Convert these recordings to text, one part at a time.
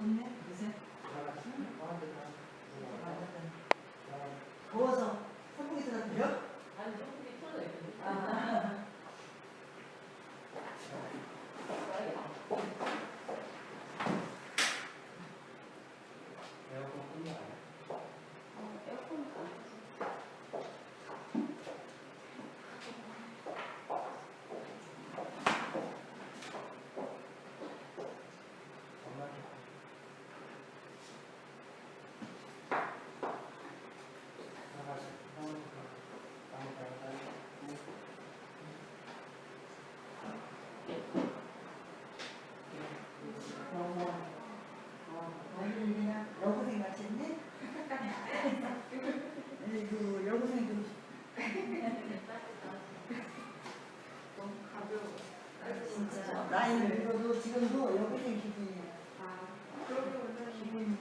좋네, 요새. 더워서 선풍기 틀었대요? 아니, 선풍기 틀어져 있거든. 아. 에어컨 끄면 안 돼. 에어컨 안 엄마한테 나가서 나무 달고 그냥 여고생 같이 했네? 그 여고생도 너무 가벼워. 진짜 나이를 들어도 지금도 여고생 기분이에요. 아, 그러면 기분.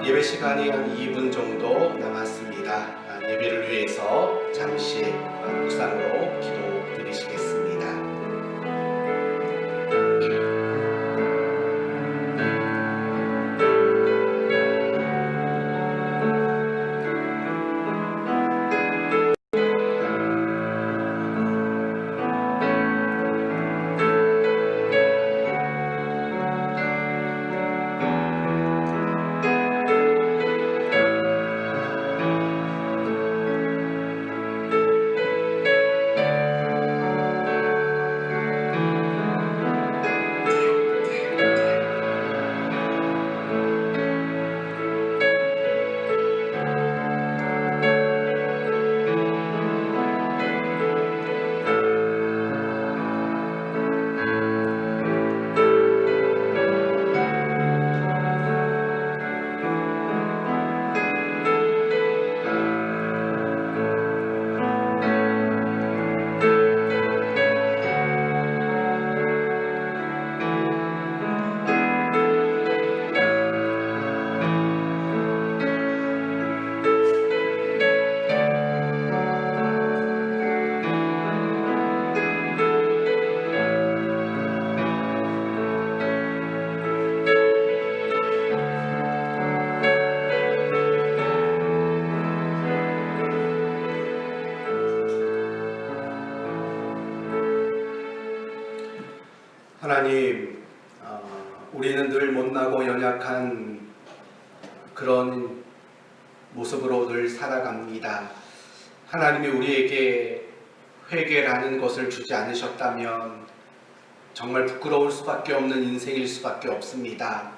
예배 시간이 한 2분 정도 남았습니다. 예배를 위해서 잠시 묵상으로 기도 드리시겠습니다. 하나님, 우리는 늘 못나고 연약한 그런 모습으로 늘 살아갑니다. 하나님이 우리에게 회개라는 것을 주지 않으셨다면 정말 부끄러울 수밖에 없는 인생일 수밖에 없습니다.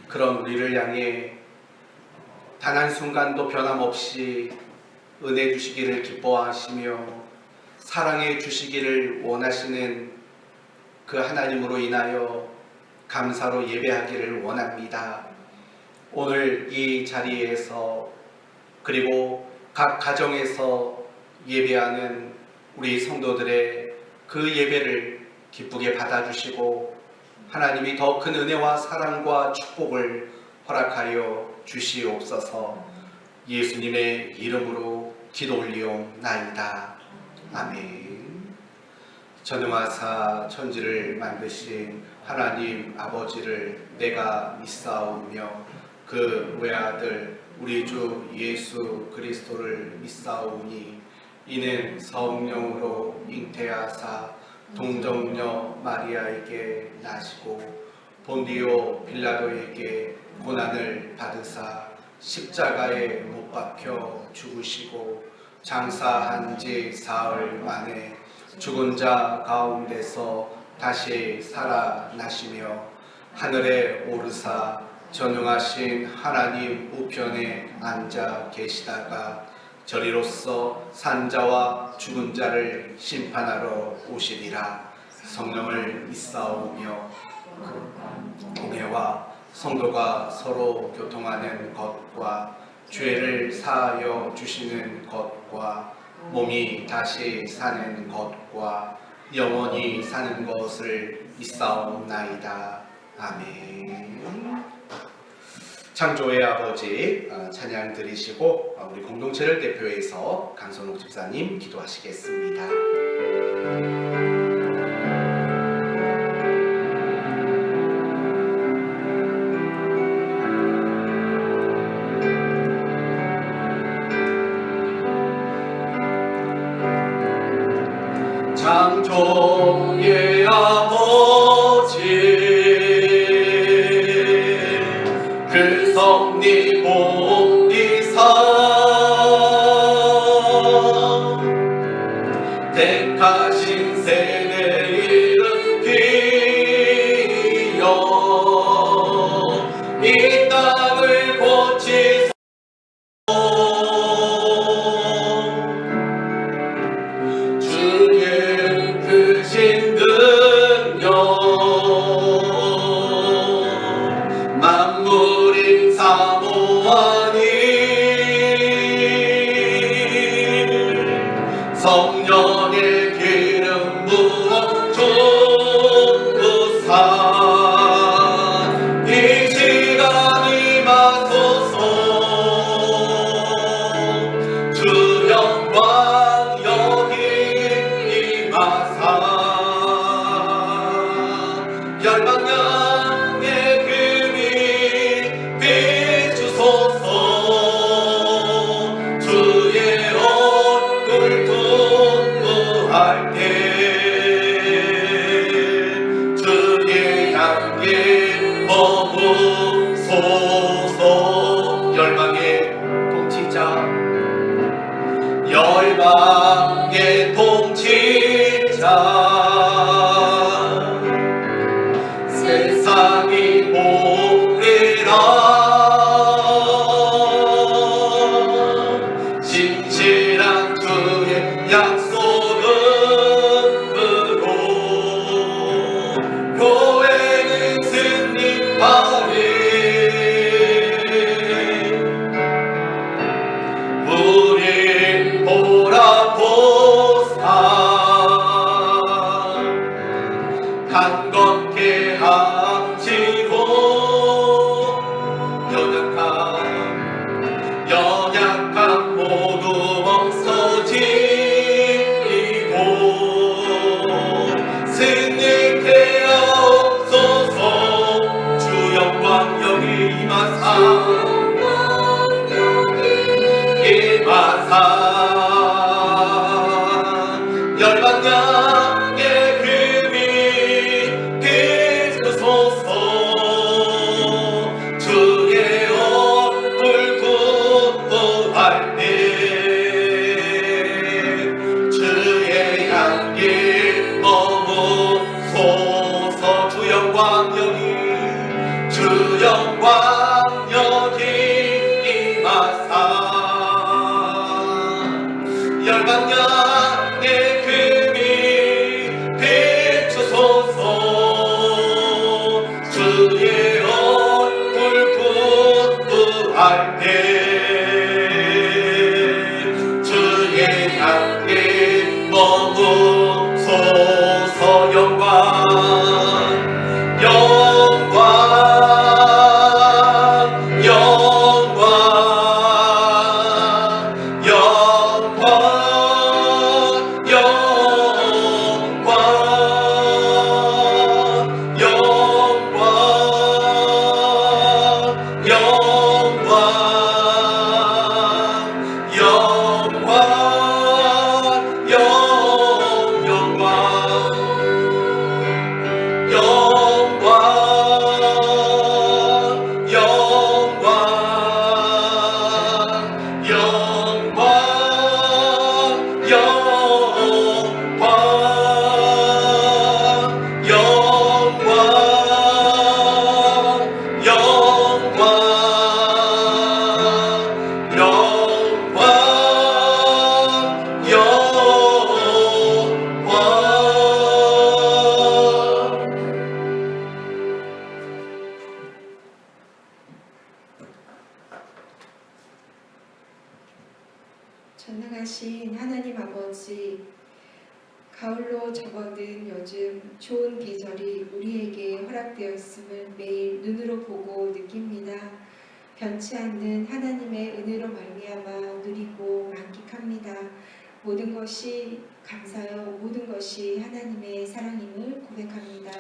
그런 우리를 향해 단 한순간도 변함없이 은혜 주시기를 기뻐하시며 사랑해 주시기를 원하시는 그 하나님으로 인하여 감사로 예배하기를 원합니다. 오늘 이 자리에서 그리고 각 가정에서 예배하는 우리 성도들의 그 예배를 기쁘게 받아주시고 하나님이 더 큰 은혜와 사랑과 축복을 허락하여 주시옵소서. 예수님의 이름으로 기도 올리옵나이다. 아멘. 전능하사 천지를 만드신 하나님 아버지를 내가 믿사오며 그 외아들 우리 주 예수 그리스도를 믿사오니 이는 성령으로 잉태하사 동정녀 마리아에게 나시고 본디오 빌라도에게 고난을 받으사 십자가에 못 박혀 죽으시고 장사한 지 사흘 만에 죽은 자 가운데서 다시 살아나시며 하늘에 오르사 전능하신 하나님 우편에 앉아 계시다가 저리로서 산자와 죽은 자를 심판하러 오시리라. 성령을 믿사오며 공회와 성도가 서로 교통하는 것과 죄를 사하여 주시는 것과 몸이 다시 사는 것과 영원히 사는 것을 믿사옵나이다. 아멘. 창조의 아버지 찬양 드리시고 우리 공동체를 대표해서 강선옥 집사님 기도하시겠습니다. 창조의 아버지 그 섭리 복리사 택하신 세대에 일으키어 이 땅을 고치소. 주의 크신 능력 만물인 사모하니 주소서. 주 영광 여기 임하사 열방향의 금이 비추소서. 주의 얼굴 tun무할 때 주의 향기 머무소서. 열방의 통치자 열방의 통치자 세상이 모래라 진실한 주의 약속으로 교회는 승리하리. 우린 돌아보사 강건케 하시고 연약함 모두 없어지고 승리케 하옵소서. 주 영광 여기 임하사 열방향의 금이 비추소서. 주의 얼굴 tun무할 때 주의 향기 머무소서. 주 영광 여기 주 영광 여기 임하사 열방향의 금이 비추소서. 주의 얼굴 tun무할 때 주의 향기 머무소서. 영광 영광 영광 영광 영광 영광 전능하신 하나님 아버지, 가을로 접어든 요즘 좋은 계절이 우리에게 허락되었음을 매일 눈으로 보고 느낍니다. 변치 않는 하나님의 은혜로 말미암아 누리고 만끽합니다. 모든 것이 감사요, 모든 것이 하나님의 사랑임을 고백합니다.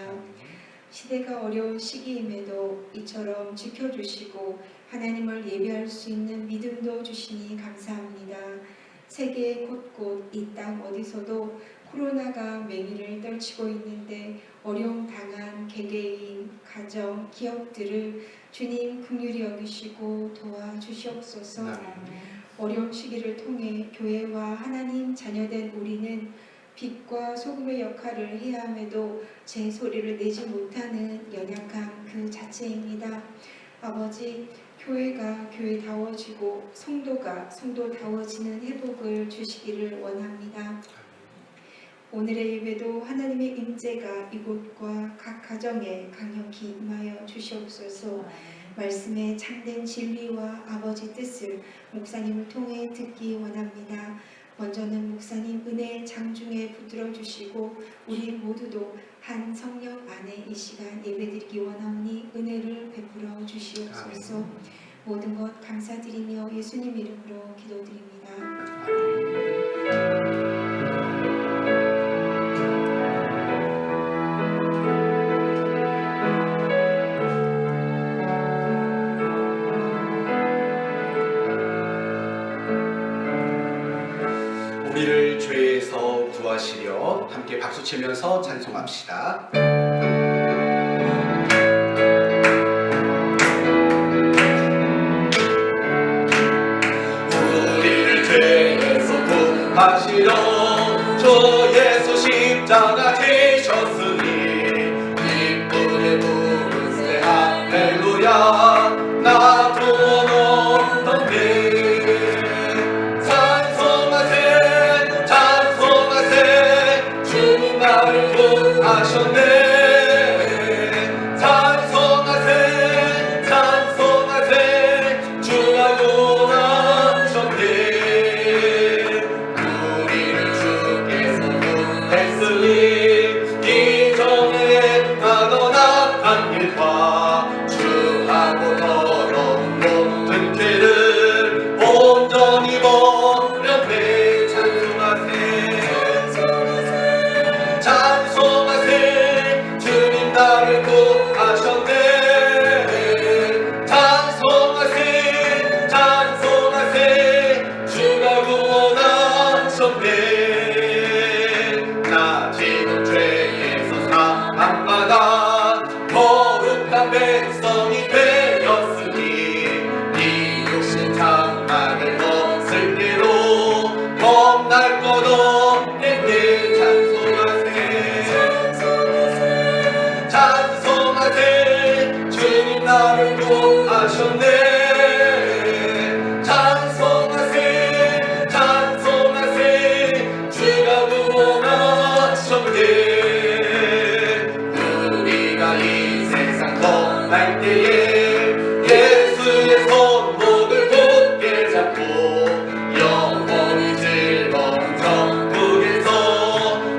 시대가 어려운 시기임에도 이처럼 지켜주시고 하나님을 예배할 수 있는 믿음도 주시니 감사합니다. 세계 곳곳 이 땅 어디서도 코로나가 맹위를 떨치고 있는데 어려움 당한 개개인, 가정, 기업들을 주님 긍휼히 여기시고 도와주시옵소서. 어려운 시기를 통해 교회와 하나님 자녀된 우리는 빛과 소금의 역할을 해야 함에도 제 소리를 내지 못하는 연약함 그 자체입니다. 아버지, 교회가 교회다워지고 성도가 성도다워지는 회복을 주시기를 원합니다. 오늘의 예배도 하나님의 임재가 이곳과 각 가정에 강력히 임하여 주시옵소서. 말씀의 참된 진리와 아버지 뜻을 목사님을 통해 듣기 원합니다. 먼저는 목사님 은혜의 장중에 붙들어 주시고 우리 모두도 한 성령 안에 이 시간 예배드리기 원하오니 은혜를 베풀어 주시옵소서. 모든 것 감사드리며 예수님 이름으로 기도드립니다. 우리를 죄에서 구하시려 함께 박수치면서 찬송합시다. 우리를 죄에서 구하시려 주 예수 십자가 지셨으니 기쁘게 부르세 할렐루야. 나 구원 얻었네. 나를 구하셨네. 찬송하세 찬송하세 주가 구원하셨네. 우리를 주께서 구했으니 이전에 가던 악한 길과 주하고 더러운 모든 죄를 온전히 버렸네. 찬송하세 주님 나를 구하셨네. 찬송하세 찬송하세 주가 구원하셨네. 나 지금 죄에서 사함받아 거룩한 백성이 되었으니 이 육신 장막을 벗을 때로 겁날 것 없겠네. 찬송하세 주님 나를 구하셨네. 찬송하세 찬송하세 주가 구원하셨네. 우리가 이 세상 떠날 때에 예수의 손목을 굳게 잡고 영원히 즐거운 천국에서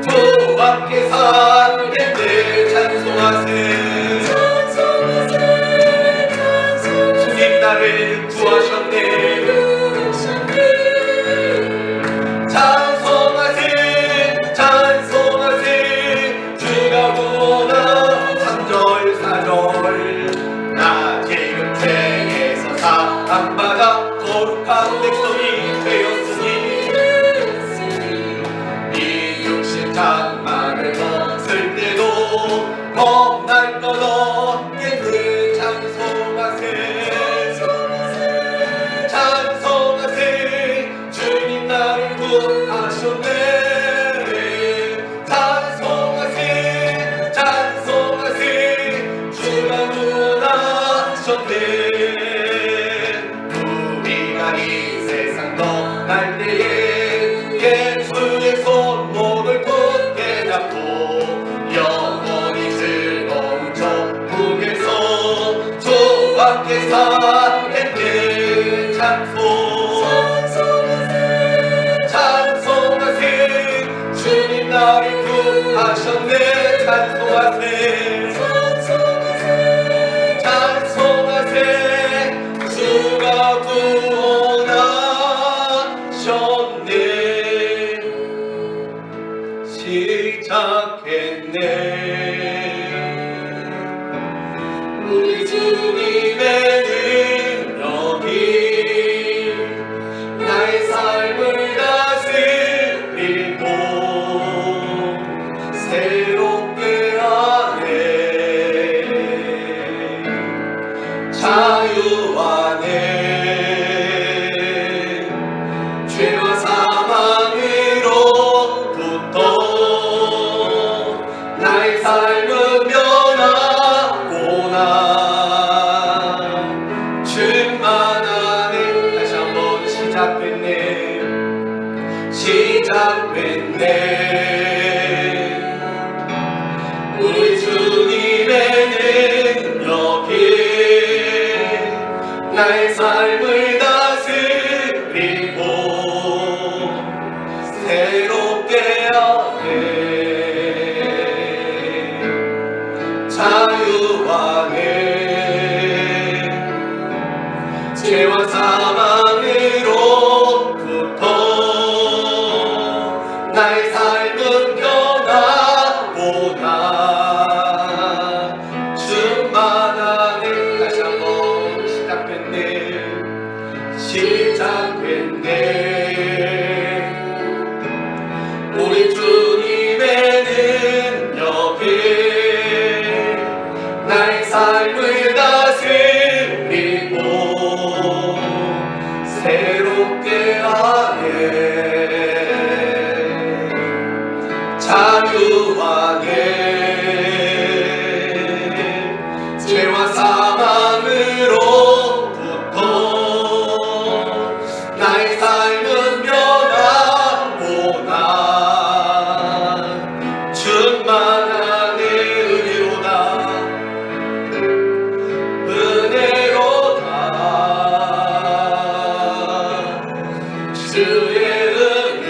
주와 함께 살겠네. 찬송하세 주님 나를 구하셨네. 찬송하세 찬송하세 주가 구원하 3절 4절 나 지금 죄에서 사함받아 거룩한 백성이 되었으니 이 육신 장막을 벗을 때도 겁날 것 없겠네. 찬송하세 찬송하세 주님 나를 구하셨네. 찬송하세 찬송하세 주가 구원하셨네. 우리가 이 세상 떠날 때에 예수의 손목을 굳게 잡고 영원히 즐거운 천국에서 주와 함께 살겠네. 찬송하세 주님 나를 구하셨네. 찬송하세 찬송하세 주가 구원하셨네. 시작했네. 우리 주님의 능력이 사망으로부터 나의 삶은 변화보다 충만하네. 다시 한번 시작됐네. 우리 주님의 능력에 나의 삶을 다스리고 새롭게 하네. 자유하네. 죄와 사망으로부터 나의 삶은 변화보다 충만하네. 은혜로다. 은혜로다. 주의 은혜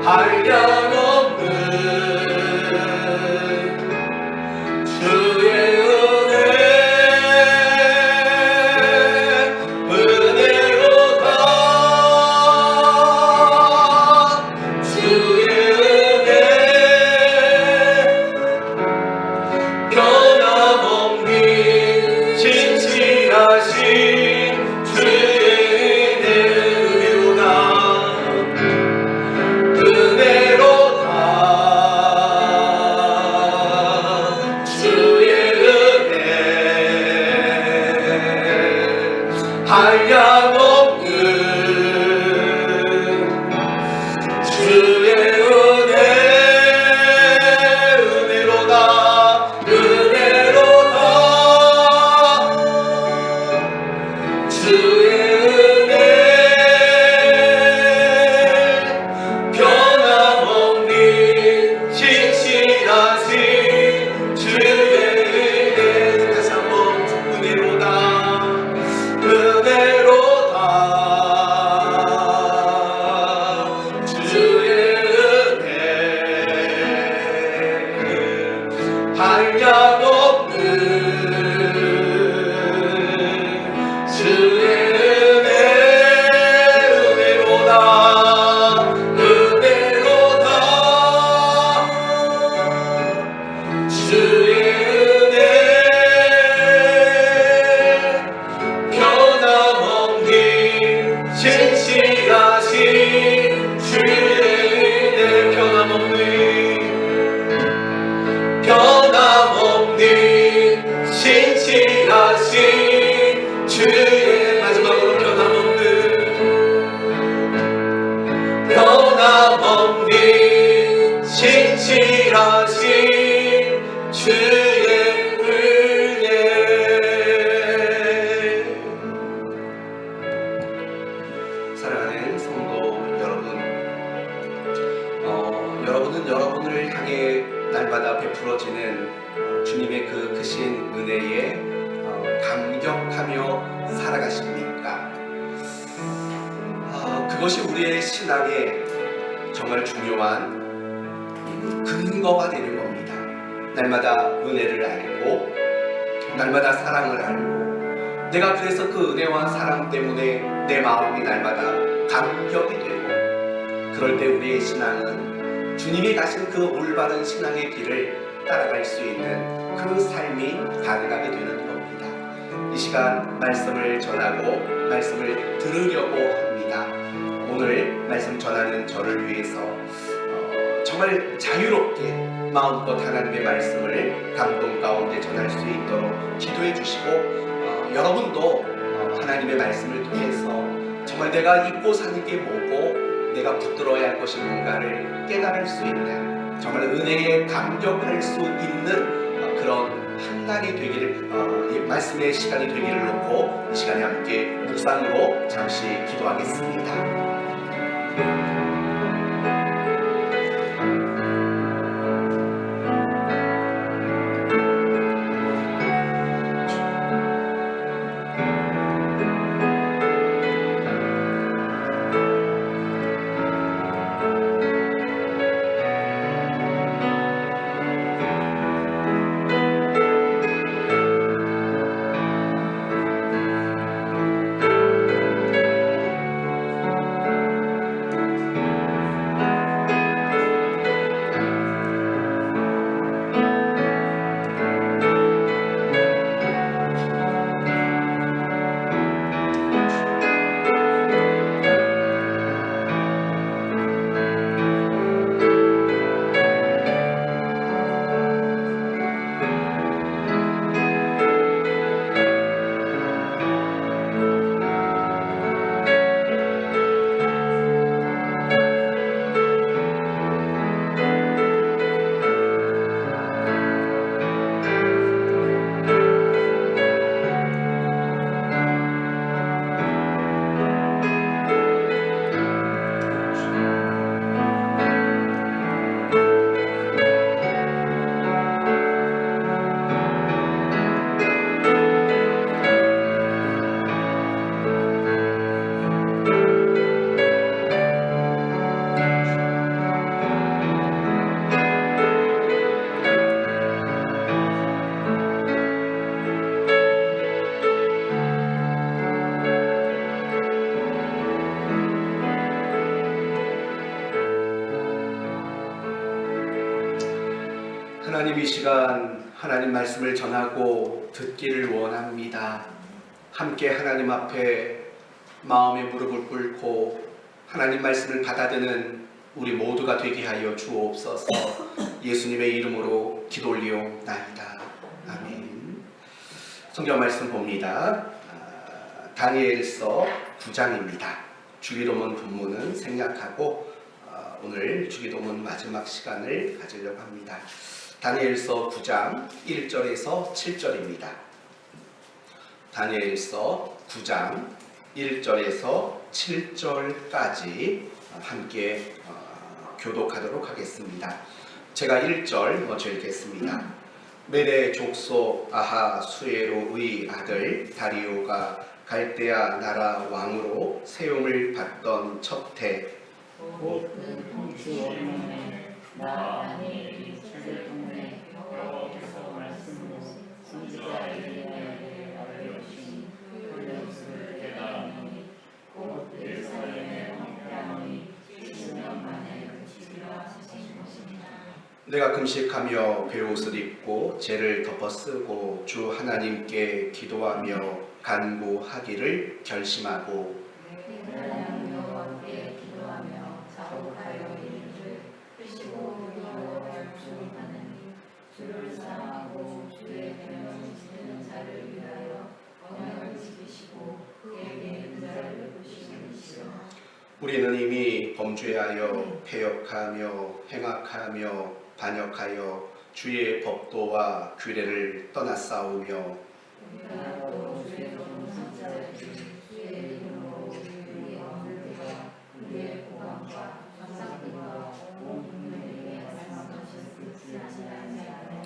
한량없는 주의 은혜 은혜로다. 주의 은혜 변함없는 진실하신 주의 은혜 은혜로다. 은혜로다. 주의 은혜 한량없는 주의 은혜 은혜로다. 은혜로다. 주의 은혜 변함없는 진실하신 주의 은혜. 다시 한번 은혜로다. 은혜로다. 주의 은혜 한량없는 주의 은혜 은혜로다. 은혜로다. 주의 은혜 변함없는 진실하신 주의 은혜 변함없는 진실하신 주의 마지막으로 변함없는 진실하신 주의 은혜. 사랑하는 성도 여러분, 여러분은 여러분을 향해 날마다 베풀어지는 주님의 그 크신 은혜에 감격하며 살아가십니까? 그것이 우리의 신앙의 정말 중요한 근거가 되는 겁니다. 날마다 은혜를 알고 날마다 사랑을 알고 내가 그래서 그 은혜와 사랑 때문에 내 마음이 날마다 감격이 되고 그럴 때 우리의 신앙은 주님이 가신 그 올바른 신앙의 길을 따라갈 수 있는 그 삶이 가능하게 되는 겁니다. 이 시간 말씀을 전하고 말씀을 들으려고 합니다. 오늘 말씀 전하는 저를 위해서 정말 자유롭게 마음껏 하나님의 말씀을 감동 가운데 전할 수 있도록 기도해 주시고 여러분도 하나님의 말씀을 통해서 정말 내가 잊고 사는 게 뭐고 내가 붙들어야 할 것이 뭔가를 깨달을 수 있는 정말 은혜에 감격할 수 있는 그런 한 날이 되기를 말씀의 시간이 되기를 놓고 이 시간에 함께 묵상으로 잠시 기도하겠습니다. 하나님 이 시간 하나님 말씀을 전하고 듣기를 원합니다. 함께 하나님 앞에 마음의 무릎을 꿇고 하나님 말씀을 받아드는 우리 모두가 되게 하여 주옵소서. 예수님의 이름으로 기도 올리옵나이다. 아멘. 성경 말씀 봅니다. 다니엘서 9장입니다. 주기도문 본문은 생략하고 오늘 주기도문 마지막 시간을 가지려고 합니다. 다니엘서 9장 1절에서 7절입니다. 다니엘서 9장 1절에서 7절까지 함께 교독하도록 하겠습니다. 제가 1절 먼저 읽겠습니다. 메대 족속 아하수에로의 아들 다리오가 갈대아 나라 왕으로 세움을 받던 첫 해 곧 통치원에 나 다니엘이 책을 통해 여호와께서 말씀으로 선지자 에레미야에게 알려주신 그 연습을 깨달았노니 곧 예루살렘의 황폐함이 70년 만에 그치리라 하신 것입니다. 내가 금식하며 베옷을 입고 죄를 덮어쓰고 주 하나님께 기도하며 간구하기를 결심하고 하나님 여호와께 기도하며 자복하여 이르되 크시고 여호와 주 하나님 주를 사랑하고 주의 계명을 지키는 자를 위하여 언약을 지키시고 그에게 인자를 베푸시는 이시여. 우리는 이미 범죄하여 패역하며 행악하며 반역하여 주의 법도와 규례를 떠났사오며 우리가 또 주의 종선자들이 주의 이름으로 우리의 언들과 우리의 고관과 조상들과 온 국민에게 말씀하셨을지 아니하며.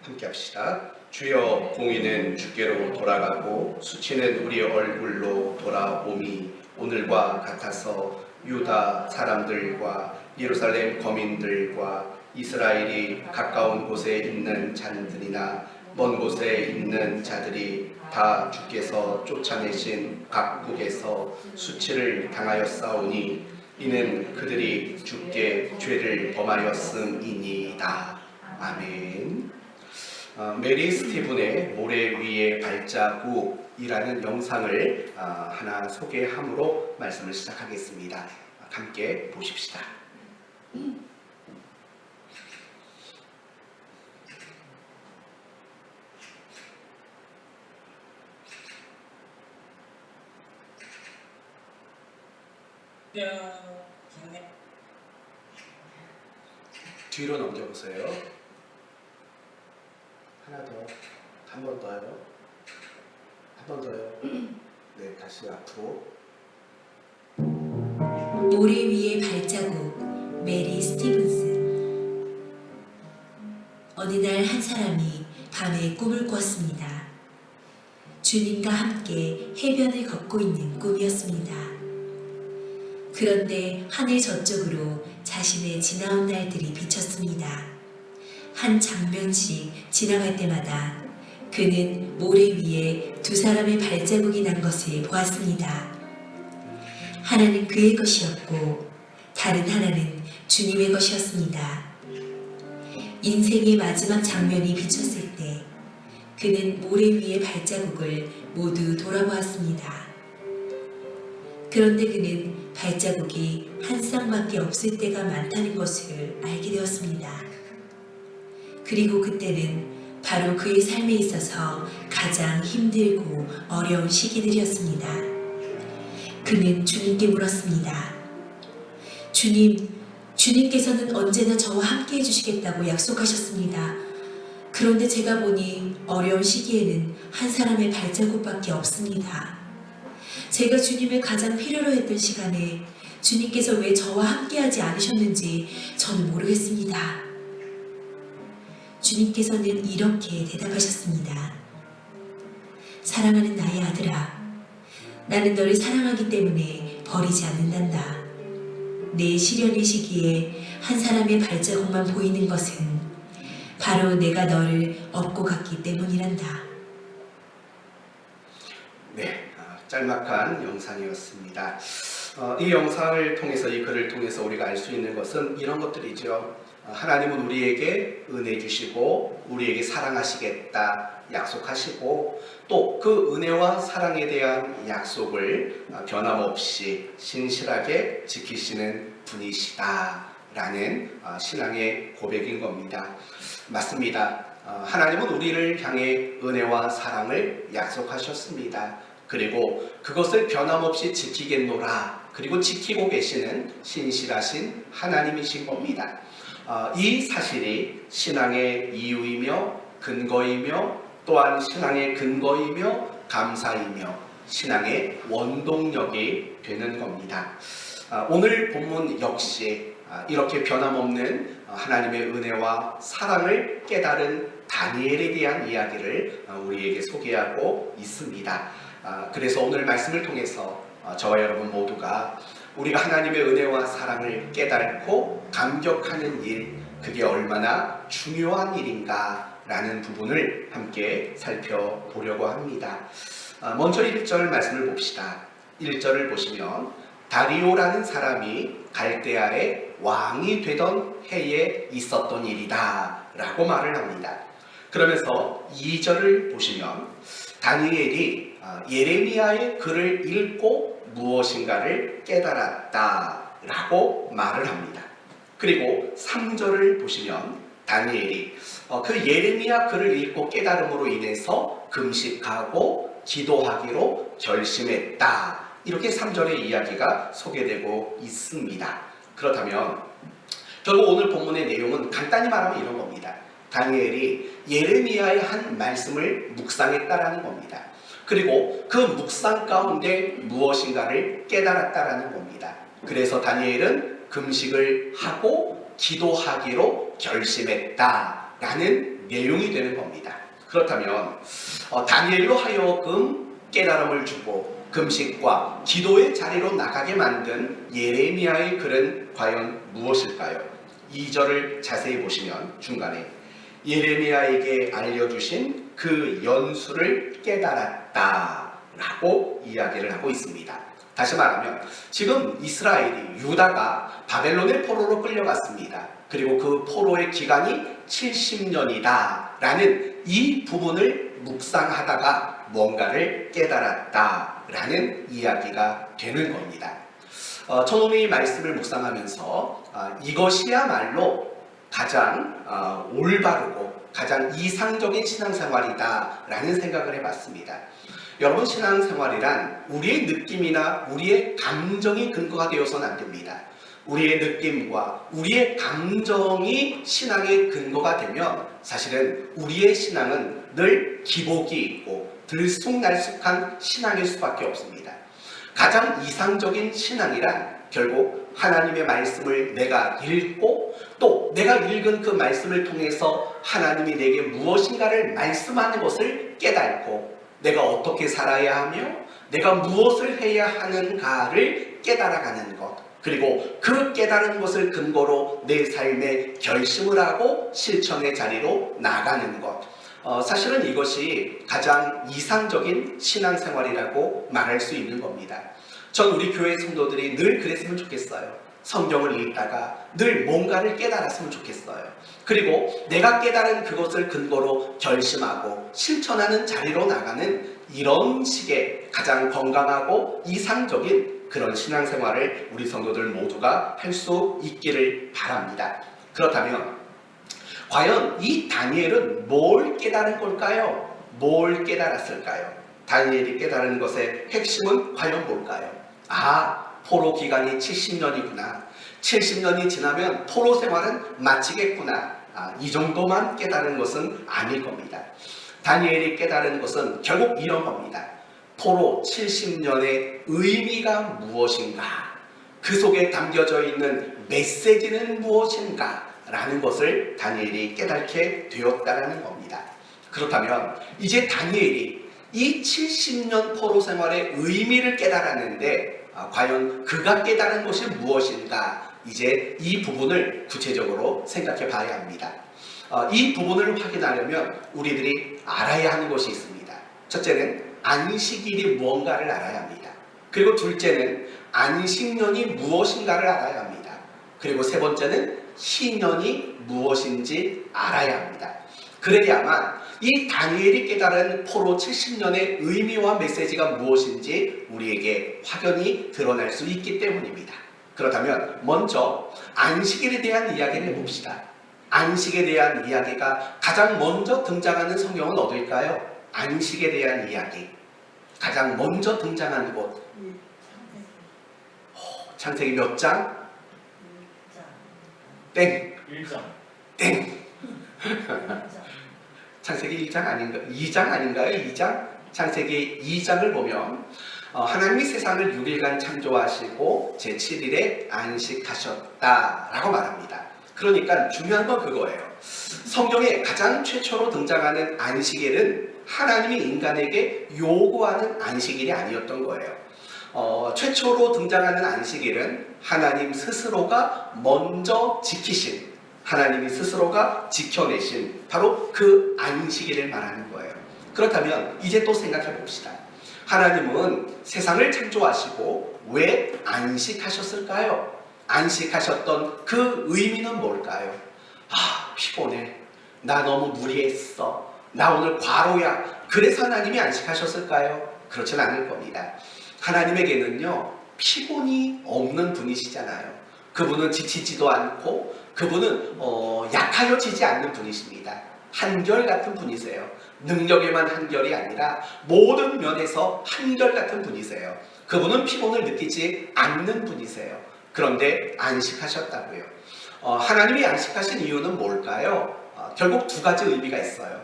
함께 합시다. 주여 공의는 주께로 돌아가고 수치는 우리 얼굴로 돌아오미 오늘과 같아서 유다 사람들과 예루살렘 거민들과 이스라엘이 가까운 곳에 있는 자들이나 먼 곳에 있는 자들이 다 주께서 쫓아내신 각국에서 수치를 당하였사오니 이는 그들이 주께 죄를 범하였음이니이다. 아멘. 메리 스티븐의 모래 위의 발자국이라는 영상을 하나 소개함으로 말씀을 시작하겠습니다. 함께 보십시다. 뒤로 넘겨보세요. 하나 더, 한 번 더요. 한 번 더요. 네, 다시 앞으로. 모래 위의 발자국 메리 스티븐스. 어느 날 한 사람이 밤에 꿈을 꿨습니다. 주님과 함께 해변을 걷고 있는 꿈이었습니다. 그런데 하늘 저쪽으로 자신의 지나온 날들이 비쳤습니다. 한 장면씩 지나갈 때마다 그는 모래 위에 두 사람의 발자국이 난 것을 보았습니다. 하나는 그의 것이었고 다른 하나는 주님의 것이었습니다. 인생의 마지막 장면이 비쳤을 때 그는 모래 위의 발자국을 모두 돌아보았습니다. 그런데 그는 발자국이 한 쌍밖에 없을 때가 많다는 것을 알게 되었습니다. 그리고 그때는 바로 그의 삶에 있어서 가장 힘들고 어려운 시기들이었습니다. 그는 주님께 물었습니다. 주님께서는 언제나 저와 함께 해주시겠다고 약속하셨습니다. 그런데 제가 보니 어려운 시기에는 한 사람의 발자국밖에 없습니다. 제가 주님을 가장 필요로 했던 시간에 주님께서 왜 저와 함께하지 않으셨는지 저는 모르겠습니다. 주님께서는 이렇게 대답하셨습니다. 사랑하는 나의 아들아, 나는 너를 사랑하기 때문에 버리지 않는단다. 내 시련의 시기에 한 사람의 발자국만 보이는 것은 바로 내가 너를 업고 갔기 때문이란다. 네, 짤막한 영상이었습니다. 이 영상을 통해서, 이 글을 통해서 우리가 알 수 있는 것은 이런 것들이죠. 하나님은 우리에게 은혜 주시고 우리에게 사랑하시겠다 약속하시고 또 그 은혜와 사랑에 대한 약속을 변함없이 신실하게 지키시는 분이시다 라는 신앙의 고백인 겁니다. 맞습니다. 하나님은 우리를 향해 은혜와 사랑을 약속하셨습니다. 그리고 그것을 변함없이 지키겠노라. 그리고 지키고 계시는 신실하신 하나님이신 겁니다. 이 사실이 신앙의 이유이며 근거이며 또한 신앙의 근거이며 감사이며 신앙의 원동력이 되는 겁니다. 오늘 본문 역시 이렇게 변함없는 하나님의 은혜와 사랑을 깨달은 다니엘에 대한 이야기를 우리에게 소개하고 있습니다. 그래서 오늘 말씀을 통해서 저와 여러분 모두가 우리가 하나님의 은혜와 사랑을 깨닫고 감격하는 일, 그게 얼마나 중요한 일인가 라는 부분을 함께 살펴보려고 합니다. 먼저 1절 말씀을 봅시다. 1절을 보시면 다리오라는 사람이 갈대아의 왕이 되던 해에 있었던 일이다 라고 말을 합니다. 그러면서 2절을 보시면 다니엘이 예레미야의 글을 읽고 무엇인가를 깨달았다 라고 말을 합니다. 그리고 3절을 보시면 다니엘이 그 예레미야 글을 읽고 깨달음으로 인해서 금식하고 기도하기로 결심했다. 이렇게 3절의 이야기가 소개되고 있습니다. 그렇다면 결국 오늘 본문의 내용은 간단히 말하면 이런 겁니다. 다니엘이 예레미야의 한 말씀을 묵상했다라는 겁니다. 그리고 그 묵상 가운데 무엇인가를 깨달았다라는 겁니다. 그래서 다니엘은 금식을 하고 기도하기로 결심했다라는 내용이 되는 겁니다. 그렇다면 다니엘로 하여금 깨달음을 주고 금식과 기도의 자리로 나가게 만든 예레미야의 글은 과연 무엇일까요? 2절을 자세히 보시면 중간에 예레미야에게 알려주신 그 연수를 깨달았다 라고 이야기를 하고 있습니다. 다시 말하면 지금 이스라엘이 유다가 바벨론의 포로로 끌려갔습니다. 그리고 그 포로의 기간이 70년이다 라는 이 부분을 묵상하다가 뭔가를 깨달았다 라는 이야기가 되는 겁니다. 저는 이 말씀을 묵상하면서 이것이야말로 가장 올바르고 가장 이상적인 신앙생활이다 라는 생각을 해봤습니다. 여러분, 신앙생활이란 우리의 느낌이나 우리의 감정이 근거가 되어서는 안 됩니다. 우리의 느낌과 우리의 감정이 신앙의 근거가 되면 사실은 우리의 신앙은 늘 기복이 있고 들쑥날쑥한 신앙일 수밖에 없습니다. 가장 이상적인 신앙이란 결국 하나님의 말씀을 내가 읽고 또 내가 읽은 그 말씀을 통해서 하나님이 내게 무엇인가를 말씀하는 것을 깨닫고 내가 어떻게 살아야 하며 내가 무엇을 해야 하는가를 깨달아가는 것, 그리고 그 깨달은 것을 근거로 내 삶에 결심을 하고 실천의 자리로 나가는 것, 사실은 이것이 가장 이상적인 신앙생활이라고 말할 수 있는 겁니다. 전 우리 교회 성도들이 늘 그랬으면 좋겠어요. 성경을 읽다가 늘 뭔가를 깨달았으면 좋겠어요. 그리고 내가 깨달은 그것을 근거로 결심하고 실천하는 자리로 나가는 이런 식의 가장 건강하고 이상적인 그런 신앙생활을 우리 성도들 모두가 할 수 있기를 바랍니다. 그렇다면 과연 이 다니엘은 뭘 깨달은 걸까요? 뭘 깨달았을까요? 다니엘이 깨달은 것의 핵심은 과연 뭘까요? 포로 기간이 70년이구나. 70년이 지나면 포로 생활은 마치겠구나. 이 정도만 깨달은 것은 아닐 겁니다. 다니엘이 깨달은 것은 결국 이런 겁니다. 포로 70년의 의미가 무엇인가? 그 속에 담겨져 있는 메시지는 무엇인가? 라는 것을 다니엘이 깨닫게 되었다는 겁니다. 그렇다면 이제 다니엘이 이 70년 포로 생활의 의미를 깨달았는데 과연 그가 깨달은 것이 무엇인가? 이제 이 부분을 구체적으로 생각해 봐야 합니다. 이 부분을 확인하려면 우리들이 알아야 하는 것이 있습니다. 첫째는 안식일이 무언가를 알아야 합니다. 그리고 둘째는 안식년이 무엇인가를 알아야 합니다. 그리고 세 번째는 희년이 무엇인지 알아야 합니다. 그래야만 이 다니엘이 깨달은 포로 70년의 의미와 메시지가 무엇인지 우리에게 확연히 드러날 수 있기 때문입니다. 그렇다면 먼저 안식일에 대한 이야기를 해봅시다. 안식에 대한 이야기가 가장 먼저 등장하는 성경은 어딜까요? 안식에 대한 이야기 가장 먼저 등장하는 곳 창세기 몇 장? 땡! 1장. 땡! 창세기 1장 아닌가요? 2장 아닌가요? 2장? 창세기 2장을 보면 하나님이 세상을 6일간 창조하시고 제7일에 안식하셨다라고 말합니다. 그러니까 중요한 건 그거예요. 성경에 가장 최초로 등장하는 안식일은 하나님이 인간에게 요구하는 안식일이 아니었던 거예요. 최초로 등장하는 안식일은 하나님 스스로가 먼저 지키신, 하나님이 스스로가 지켜내신 바로 그 안식일을 말하는 거예요. 그렇다면 이제 또 생각해 봅시다. 하나님은 세상을 창조하시고 왜 안식하셨을까요? 안식하셨던 그 의미는 뭘까요? 피곤해. 나 너무 무리했어. 나 오늘 과로야. 그래서 하나님이 안식하셨을까요? 그렇진 않을 겁니다. 하나님에게는요, 피곤이 없는 분이시잖아요. 그분은 지치지도 않고 그분은 약하여지지 않는 분이십니다. 한결같은 분이세요. 능력에만 한결이 아니라 모든 면에서 한결같은 분이세요. 그분은 피곤을 느끼지 않는 분이세요. 그런데 안식하셨다고요. 하나님이 안식하신 이유는 뭘까요? 결국 두 가지 의미가 있어요.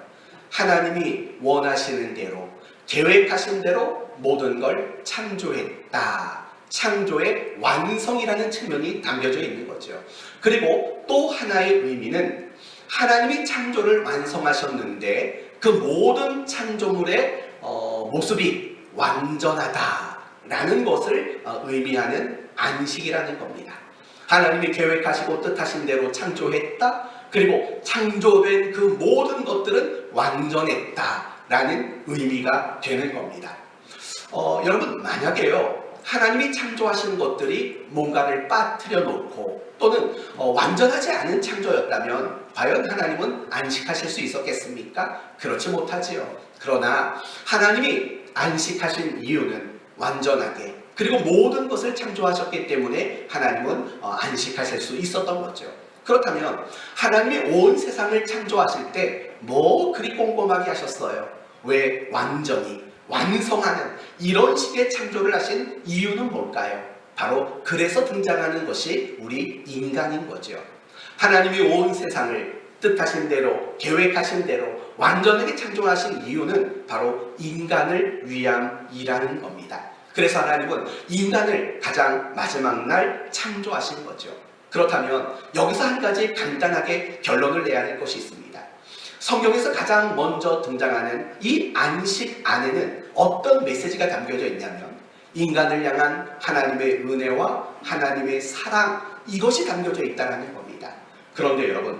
하나님이 원하시는 대로, 계획하신 대로 모든 걸 창조했다. 창조의 완성이라는 측면이 담겨져 있는 거죠. 그리고 또 하나의 의미는 하나님이 창조를 완성하셨는데 그 모든 창조물의 모습이 완전하다라는 것을 의미하는 안식이라는 겁니다. 하나님이 계획하시고 뜻하신 대로 창조했다. 그리고 창조된 그 모든 것들은 완전했다라는 의미가 되는 겁니다. 여러분, 만약에요, 하나님이 창조하신 것들이 뭔가를 빠뜨려 놓고 또는 완전하지 않은 창조였다면 과연 하나님은 안식하실 수 있었겠습니까? 그렇지 못하지요. 그러나 하나님이 안식하신 이유는 완전하게, 그리고 모든 것을 창조하셨기 때문에 하나님은 안식하실 수 있었던 거죠. 그렇다면 하나님이 온 세상을 창조하실 때 뭐 그리 꼼꼼하게 하셨어요? 왜 완전히 완성하는 이런 식의 창조를 하신 이유는 뭘까요? 바로 그래서 등장하는 것이 우리 인간인 거죠. 하나님이 온 세상을 뜻하신 대로, 계획하신 대로 완전하게 창조하신 이유는 바로 인간을 위함이라는 겁니다. 그래서 하나님은 인간을 가장 마지막 날 창조하신 거죠. 그렇다면 여기서 한 가지 간단하게 결론을 내야 할 것이 있습니다. 성경에서 가장 먼저 등장하는 이 안식 안에는 어떤 메시지가 담겨져 있냐면 인간을 향한 하나님의 은혜와 하나님의 사랑, 이것이 담겨져 있다는 겁니다. 그런데 여러분,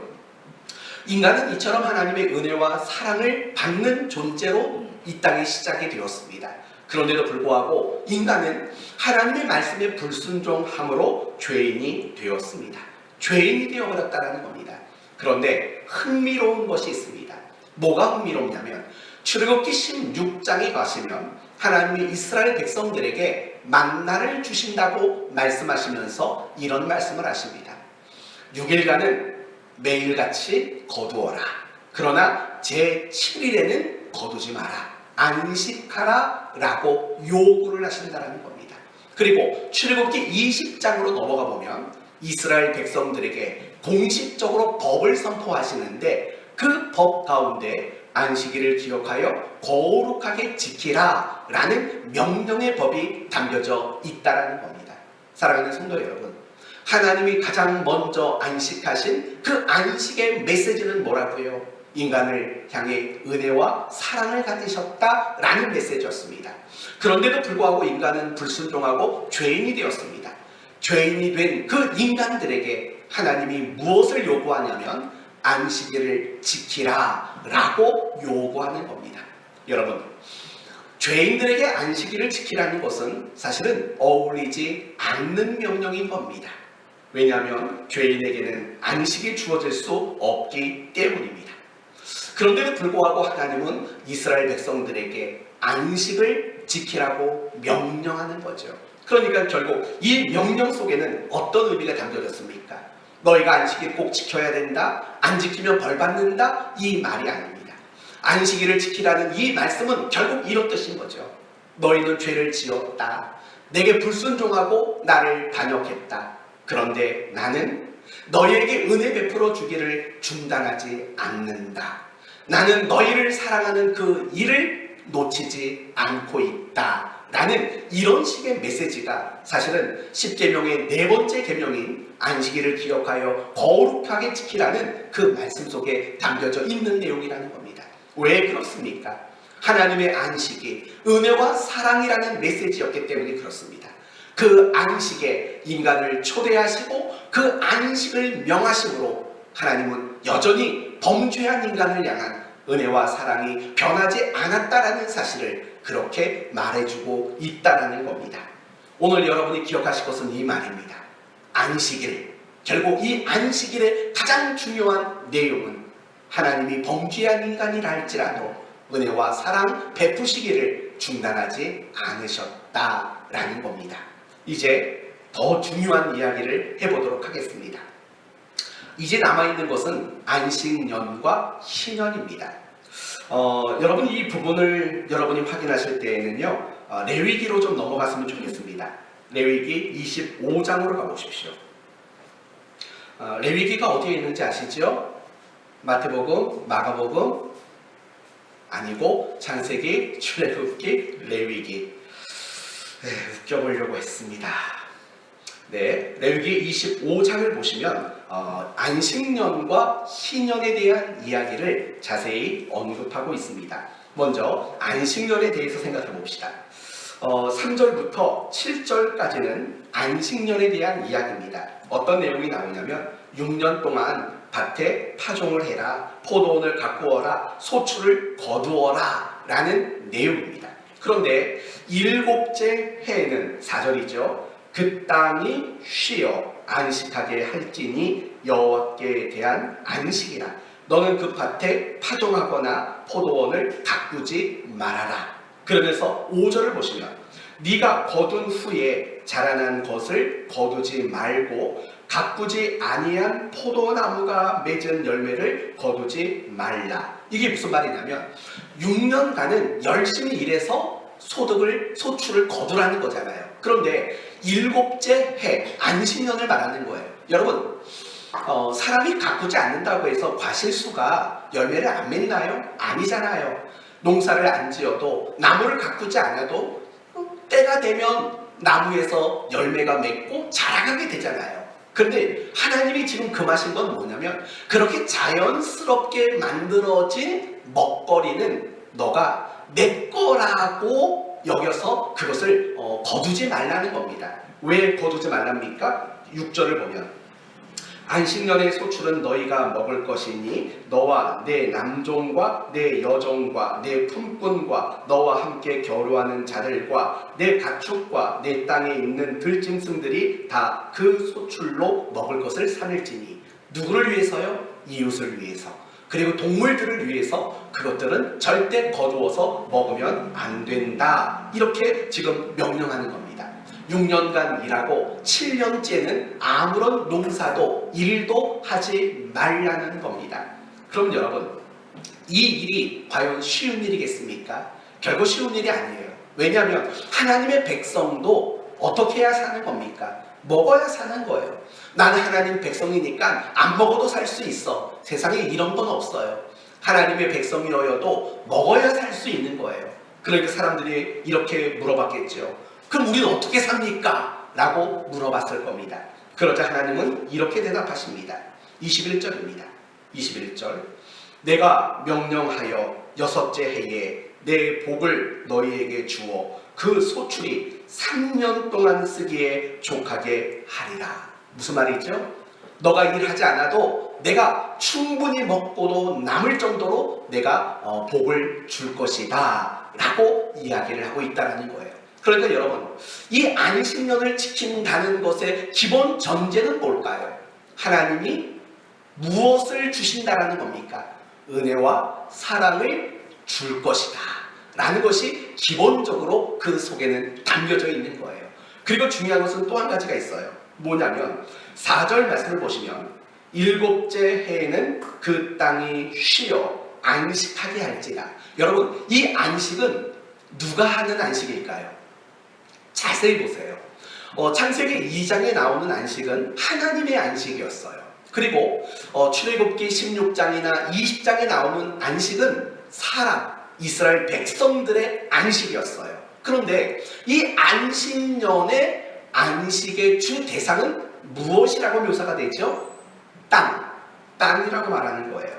인간은 이처럼 하나님의 은혜와 사랑을 받는 존재로 이 땅에 시작이 되었습니다. 그런데도 불구하고 인간은 하나님의 말씀에 불순종함으로 죄인이 되었습니다. 죄인이 되어버렸다는 겁니다. 그런데 흥미로운 것이 있습니다. 뭐가 흥미롭냐면 출애굽기 16장에 가시면 하나님이 이스라엘 백성들에게 만나를 주신다고 말씀하시면서 이런 말씀을 하십니다. 6일간은 매일같이 거두어라. 그러나 제7일에는 거두지 마라. 안식하라 라고 요구를 하신다는 겁니다. 그리고 출애굽기 20장으로 넘어가 보면 이스라엘 백성들에게 공식적으로 법을 선포하시는데 그 법 가운데 안식일을 기억하여 거룩하게 지키라 라는 명령의 법이 담겨져 있다는 겁니다. 사랑하는 성도 여러분, 하나님이 가장 먼저 안식하신 그 안식의 메시지는 뭐라고요? 인간을 향해 은혜와 사랑을 가지셨다라는 메시지였습니다. 그런데도 불구하고 인간은 불순종하고 죄인이 되었습니다. 죄인이 된 그 인간들에게 하나님이 무엇을 요구하냐면 안식일을 지키라 라고 요구하는 겁니다. 여러분, 죄인들에게 안식일을 지키라는 것은 사실은 어울리지 않는 명령인 겁니다. 왜냐하면 죄인에게는 안식이 주어질 수 없기 때문입니다. 그런데도 불구하고 하나님은 이스라엘 백성들에게 안식을 지키라고 명령하는 거죠. 그러니까 결국 이 명령 속에는 어떤 의미가 담겨졌습니까? 너희가 안식일 꼭 지켜야 된다, 안 지키면 벌 받는다, 이 말이 아닙니다. 안식일을 지키라는 이 말씀은 결국 이런 뜻인 거죠. 너희는 죄를 지었다, 내게 불순종하고 나를 반역했다. 그런데 나는 너희에게 은혜 베풀어 주기를 중단하지 않는다. 나는 너희를 사랑하는 그 일을 놓치지 않고 있다. 라는 이런 식의 메시지가 사실은 10계명의 네 번째 계명인 안식일을 기억하여 거룩하게 지키라는 그 말씀 속에 담겨져 있는 내용이라는 겁니다. 왜 그렇습니까? 하나님의 안식이 은혜와 사랑이라는 메시지였기 때문에 그렇습니다. 그 안식에 인간을 초대하시고 그 안식을 명하심으로 하나님은 여전히 범죄한 인간을 향한 은혜와 사랑이 변하지 않았다라는 사실을 그렇게 말해주고 있다라는 겁니다. 오늘 여러분이 기억하실 것은 이 말입니다. 안식일, 결국 이 안식일의 가장 중요한 내용은 하나님이 범죄한 인간이라 할지라도 은혜와 사랑 베푸시기를 중단하지 않으셨다라는 겁니다. 이제 더 중요한 이야기를 해보도록 하겠습니다. 이제 남아있는 것은 안식년과 희년입니다. 여러분 이 부분을 여러분이 확인하실 때에는요, 레위기로 좀 넘어갔으면 좋겠습니다. 레위기 25장으로 가보십시오. 레위기가 어디에 있는지 아시죠? 마태복음, 마가복음 아니고 창세기, 출애굽기, 레위기. 웃겨보려고 했습니다. 네, 레위기 25장을 보시면 안식년과 희년에 대한 이야기를 자세히 언급하고 있습니다. 먼저 안식년에 대해서 생각해 봅시다. 3절부터 7절까지는 안식년에 대한 이야기입니다. 어떤 내용이 나오냐면 6년 동안 밭에 파종을 해라, 포도원을 가꾸어라, 소출을 거두어라 라는 내용입니다. 그런데 7째 해에는 4절이죠. 그 땅이 쉬어 안식하게 할지니 여호와께 대한 안식이라. 너는 그 밭에 파종하거나 포도원을 가꾸지 말아라. 그러면서 5절을 보시면 네가 거둔 후에 자라난 것을 거두지 말고 가꾸지 아니한 포도나무가 맺은 열매를 거두지 말라. 이게 무슨 말이냐면 6년간은 열심히 일해서 소출을 거두라는 거잖아요. 그런데 7째 해 안식년을 말하는 거예요. 여러분, 사람이 가꾸지 않는다고 해서 과실수가 열매를 안 맺나요? 아니잖아요. 농사를 안 지어도 나무를 가꾸지 않아도 때가 되면 나무에서 열매가 맺고 자라가게 되잖아요. 그런데 하나님이 지금 금하신 건 뭐냐면 그렇게 자연스럽게 만들어진 먹거리는 너가 내 거라고 여겨서 그것을 거두지 말라는 겁니다. 왜 거두지 말랍니까? 6절을 보면 안식년의 소출은 너희가 먹을 것이니 너와 내 남종과 내 여종과 내 품꾼과 너와 함께 겨루하는 자들과 내 가축과 내 땅에 있는 들짐승들이 다 그 소출로 먹을 것을 삼을지니. 누구를 위해서요? 이웃을 위해서. 그리고 동물들을 위해서 그것들은 절대 거두어서 먹으면 안 된다. 이렇게 지금 명령하는 겁니다. 6년간 일하고 7년째는 아무런 농사도 일도 하지 말라는 겁니다. 그럼 여러분, 이 일이 과연 쉬운 일이겠습니까? 결국 쉬운 일이 아니에요. 왜냐하면 하나님의 백성도 어떻게 해야 사는 겁니까? 먹어야 사는 거예요. 나는 하나님 백성이니까 안 먹어도 살 수 있어. 세상에 이런 건 없어요. 하나님의 백성이어도 먹어야 살 수 있는 거예요. 그러니까 사람들이 이렇게 물어봤겠죠. 그럼 우리는 어떻게 삽니까? 라고 물어봤을 겁니다. 그러자 하나님은 이렇게 대답하십니다. 21절입니다. 21절. 내가 명령하여 6째 해에 내 복을 너희에게 주어 그 소출이 3년 동안 쓰기에 족하게 하리라. 무슨 말이죠? 너가 일하지 않아도 내가 충분히 먹고도 남을 정도로 내가 복을 줄 것이다 라고 이야기를 하고 있다는 거예요. 그러니까 여러분, 이 안식년을 지킨다는 것의 기본 전제는 뭘까요? 하나님이 무엇을 주신다라는 겁니까? 은혜와 사랑을 줄 것이다 라는 것이 기본적으로 그 속에는 담겨져 있는 거예요. 그리고 중요한 것은 또 한 가지가 있어요. 뭐냐면 4절 말씀을 보시면 일곱째 해에는 그 땅이 쉬어 안식하게 할지라. 여러분, 이 안식은 누가 하는 안식일까요? 자세히 보세요. 창세기 2장에 나오는 안식은 하나님의 안식이었어요. 그리고 출애굽기 16장이나 20장에 나오는 안식은 사람, 이스라엘 백성들의 안식이었어요. 그런데 이 안식년의 안식의 주 대상은 무엇이라고 묘사가 되죠? 땅이라고 말하는 거예요.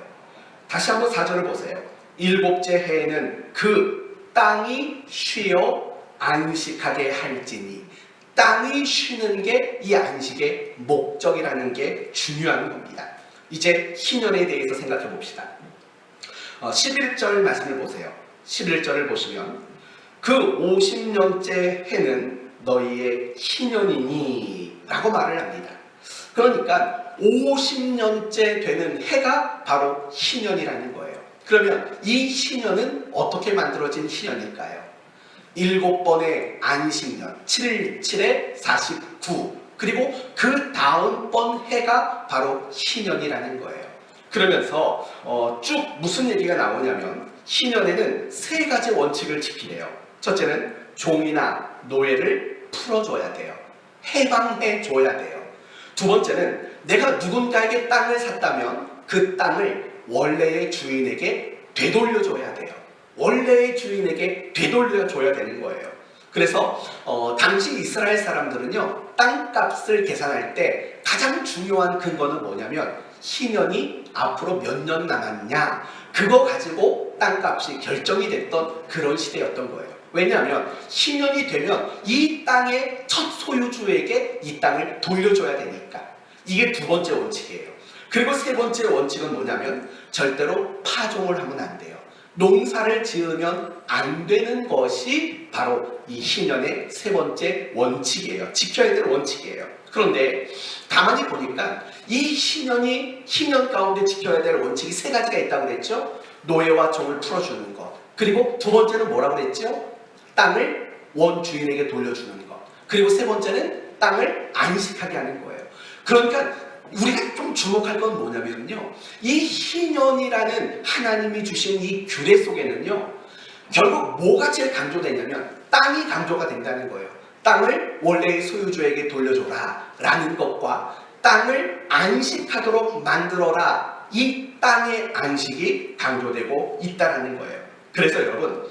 다시 한번 4절을 보세요. 일곱째 해에는 그 땅이 쉬어 안식하게 할지니. 땅이 쉬는 게 이 안식의 목적이라는 게 중요한 겁니다. 이제 희년에 대해서 생각해 봅시다. 11절 말씀을 보세요. 11절을 보시면 그 50년째 해는 너희의 희년이니 라고 말을 합니다. 그러니까 50년째 되는 해가 바로 희년이라는 거예요. 그러면 이 희년은 어떻게 만들어진 희년일까요? 7번의 안식년, 7일 7에 49, 그리고 그 다음번 해가 바로 희년이라는 거예요. 그러면서 쭉 무슨 얘기가 나오냐면 희년에는 3가지 원칙을 지키래요. 첫째는 종이나 노예를 풀어줘야 돼요. 해방해 줘야 돼요. 두 번째는 내가 누군가에게 땅을 샀다면 그 땅을 원래의 주인에게 되돌려줘야 돼요. 원래의 주인에게 되돌려줘야 되는 거예요. 그래서 당시 이스라엘 사람들은요, 땅값을 계산할 때 가장 중요한 근거는 뭐냐면 희년이 앞으로 몇 년 남았냐, 그거 가지고 땅값이 결정이 됐던 그런 시대였던 거예요. 왜냐하면 희년이 되면 이 땅의 첫 소유주에게 이 땅을 돌려줘야 되니까. 이게 두 번째 원칙이에요. 그리고 세 번째 원칙은 뭐냐면 절대로 파종을 하면 안 돼요. 농사를 지으면 안 되는 것이 바로 이 희년의 세 번째 원칙이에요. 지켜야 될 원칙이에요. 그런데 가만히 보니까 이 희년 가운데 지켜야 될 원칙이 3가지가 있다고 그랬죠. 노예와 종을 풀어주는 것, 그리고 두 번째는 뭐라고 그랬죠? 땅을 원주인에게 돌려주는 것, 그리고 세 번째는 땅을 안식하게 하는 거예요. 그러니까 우리가 좀 주목할 건 뭐냐면요, 이 희년이라는 하나님이 주신 이 규례 속에는요, 결국 뭐가 제일 강조되냐면 땅이 강조가 된다는 거예요. 땅을 원래의 소유주에게 돌려줘라 라는 것과 땅을 안식하도록 만들어라, 이 땅의 안식이 강조되고 있다는 거예요. 그래서 여러분,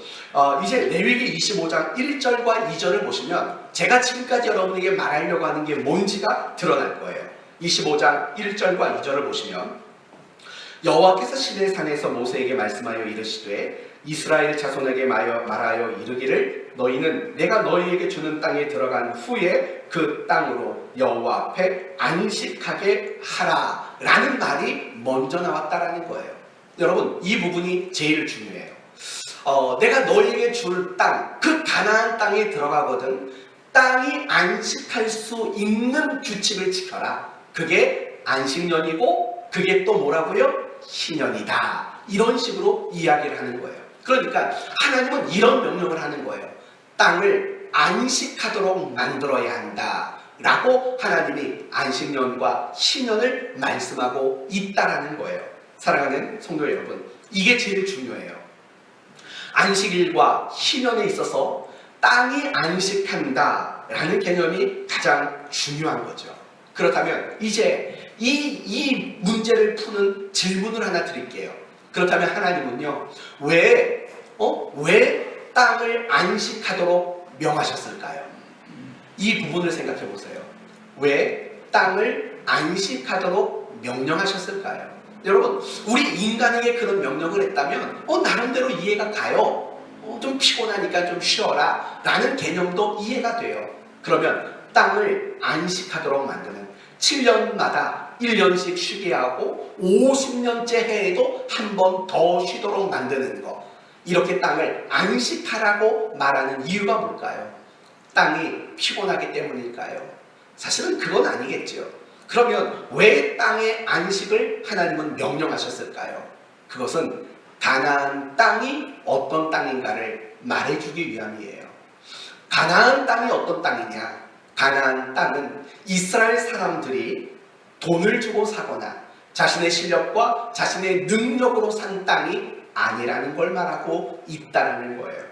이제 레위기 25장 1절과 2절을 보시면 제가 지금까지 여러분에게 말하려고 하는 게 뭔지가 드러날 거예요. 25장 1절과 2절을 보시면 여호와께서 시내산에서 모세에게 말씀하여 이르시되 이스라엘 자손에게 말하여 이르기를 너희는 내가 너희에게 주는 땅에 들어간 후에 그 땅으로 여호와 앞에 안식하게 하라 라는 말이 먼저 나왔다라는 거예요. 여러분, 이 부분이 제일 중요해요. 내가 너희에게 줄 땅, 그 가나안 땅에 들어가거든 땅이 안식할 수 있는 규칙을 지켜라. 그게 안식년이고 그게 또 뭐라고요? 희년이다. 이런 식으로 이야기를 하는 거예요. 그러니까 하나님은 이런 명령을 하는 거예요. 땅을 안식하도록 만들어야 한다 라고 하나님이 안식년과 희년을 말씀하고 있다라는 거예요. 사랑하는 성도 여러분, 이게 제일 중요해요. 안식일과 희년에 있어서 땅이 안식한다 라는 개념이 가장 중요한 거죠. 그렇다면 이제 이 문제를 푸는 질문을 하나 드릴게요. 그렇다면 하나님은요, 왜 땅을 안식하도록 명하셨을까요? 이 부분을 생각해 보세요. 왜 땅을 안식하도록 명령하셨을까요? 여러분, 우리 인간에게 그런 명령을 했다면 나름대로 이해가 가요. 좀 피곤하니까 좀 쉬어라 라는 개념도 이해가 돼요. 그러면 땅을 안식하도록 만드는 7년마다 1년씩 쉬게 하고 50년째 해에도 한 번 더 쉬도록 만드는 것, 이렇게 땅을 안식하라고 말하는 이유가 뭘까요? 땅이 피곤하기 때문일까요? 사실은 그건 아니겠죠. 그러면 왜 땅의 안식을 하나님은 명령하셨을까요? 그것은 가나안 땅이 어떤 땅인가를 말해주기 위함이에요. 가나안 땅이 어떤 땅이냐? 가나안 땅은 이스라엘 사람들이 돈을 주고 사거나 자신의 실력과 자신의 능력으로 산 땅이 아니라는 걸 말하고 있다는 거예요.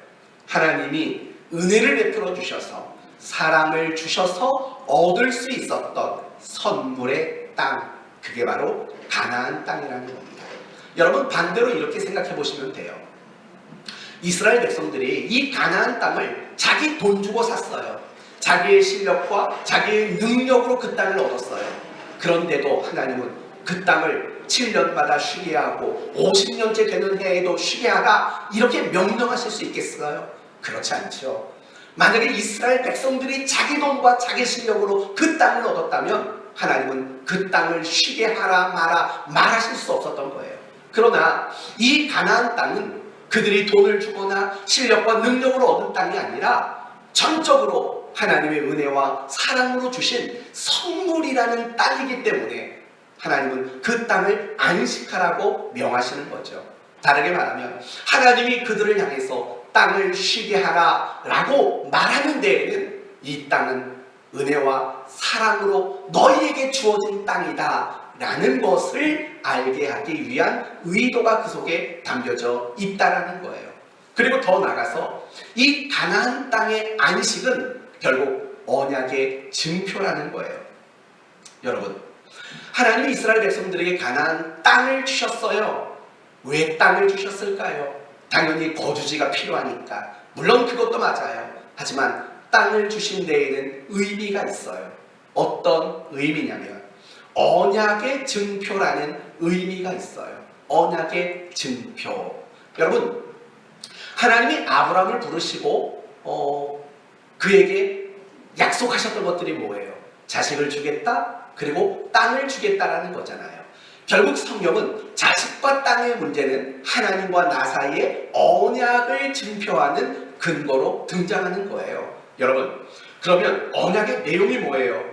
하나님이 은혜를 베풀어 주셔서 사랑을 주셔서 얻을 수 있었던 선물의 땅, 그게 바로 가나안 땅이라는 겁니다. 여러분 반대로 이렇게 생각해 보시면 돼요. 이스라엘 백성들이 이 가나안 땅을 자기 돈 주고 샀어요. 자기의 실력과 자기의 능력으로 그 땅을 얻었어요. 그런데도 하나님은 그 땅을 7년마다 쉬게 하고 50년째 되는 해에도 쉬게 하라 이렇게 명령하실 수 있겠어요? 그렇지 않죠. 만약에 이스라엘 백성들이 자기 돈과 자기 실력으로 그 땅을 얻었다면 하나님은 그 땅을 쉬게 하라 마라 말하실 수 없었던 거예요. 그러나 이 가나안 땅은 그들이 돈을 주거나 실력과 능력으로 얻은 땅이 아니라 전적으로 하나님의 은혜와 사랑으로 주신 선물이라는 땅이기 때문에 하나님은 그 땅을 안식하라고 명하시는 거죠. 다르게 말하면 하나님이 그들을 향해서 땅을 쉬게 하라 라고 말하는 데에는 이 땅은 은혜와 사랑으로 너희에게 주어진 땅이다 라는 것을 알게 하기 위한 의도가 그 속에 담겨져 있다라는 거예요. 그리고 더 나아가서 이 가나안 땅의 안식은 결국 언약의 증표라는 거예요. 여러분, 하나님이 이스라엘 백성들에게 가나안 땅을 주셨어요. 왜 땅을 주셨을까요? 당연히 거주지가 필요하니까. 물론 그것도 맞아요. 하지만 땅을 주신 데에는 의미가 있어요. 어떤 의미냐면 언약의 증표라는 의미가 있어요. 언약의 증표. 여러분, 하나님이 아브라함을 부르시고 그에게 약속하셨던 것들이 뭐예요? 자식을 주겠다, 그리고 땅을 주겠다라는 거잖아요. 결국 성경은 자식과 땅의 문제는 하나님과 나 사이의 언약을 증표하는 근거로 등장하는 거예요. 여러분, 그러면 언약의 내용이 뭐예요?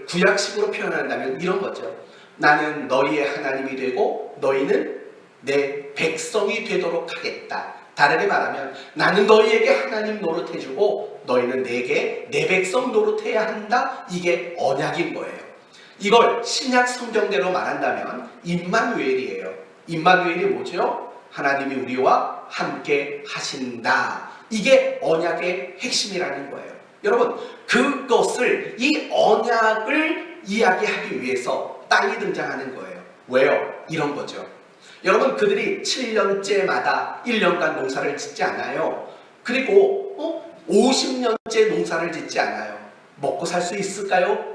구약식으로 표현한다면 이런 거죠. 나는 너희의 하나님이 되고 너희는 내 백성이 되도록 하겠다. 다르게 말하면 나는 너희에게 하나님 노릇해주고 너희는 내게 내 백성 노릇해야 한다. 이게 언약인 거예요. 이걸 신약 성경대로 말한다면 임마누엘이에요. 임마누엘이 뭐죠? 하나님이 우리와 함께 하신다. 이게 언약의 핵심이라는 거예요. 여러분, 그것을, 이 언약을 이야기하기 위해서 땅이 등장하는 거예요. 왜요? 이런 거죠. 여러분, 그들이 7년째마다 1년간 농사를 짓지 않아요. 그리고 50년째 농사를 짓지 않아요. 먹고 살 수 있을까요?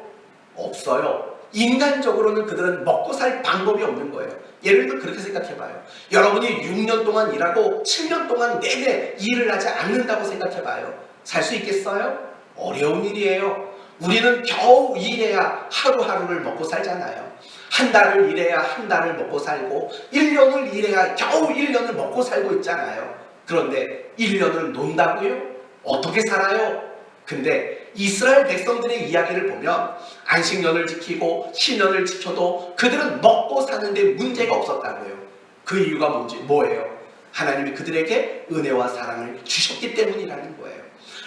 없어요. 인간적으로는 그들은 먹고 살 방법이 없는 거예요. 예를 들어 그렇게 생각해봐요. 여러분이 6년 동안 일하고 7년 동안 내내 일을 하지 않는다고 생각해봐요. 살 수 있겠어요? 어려운 일이에요. 우리는 겨우 일해야 하루하루를 먹고 살잖아요. 한 달을 일해야 한 달을 먹고 살고 1년을 일해야 겨우 1년을 먹고 살고 있잖아요. 그런데 1년을 논다고요? 어떻게 살아요? 근데 이스라엘 백성들의 이야기를 보면 안식년을 지키고 신년을 지켜도 그들은 먹고 사는데 문제가 없었다고요. 그 이유가 뭐예요? 하나님이 그들에게 은혜와 사랑을 주셨기 때문이라는 거예요.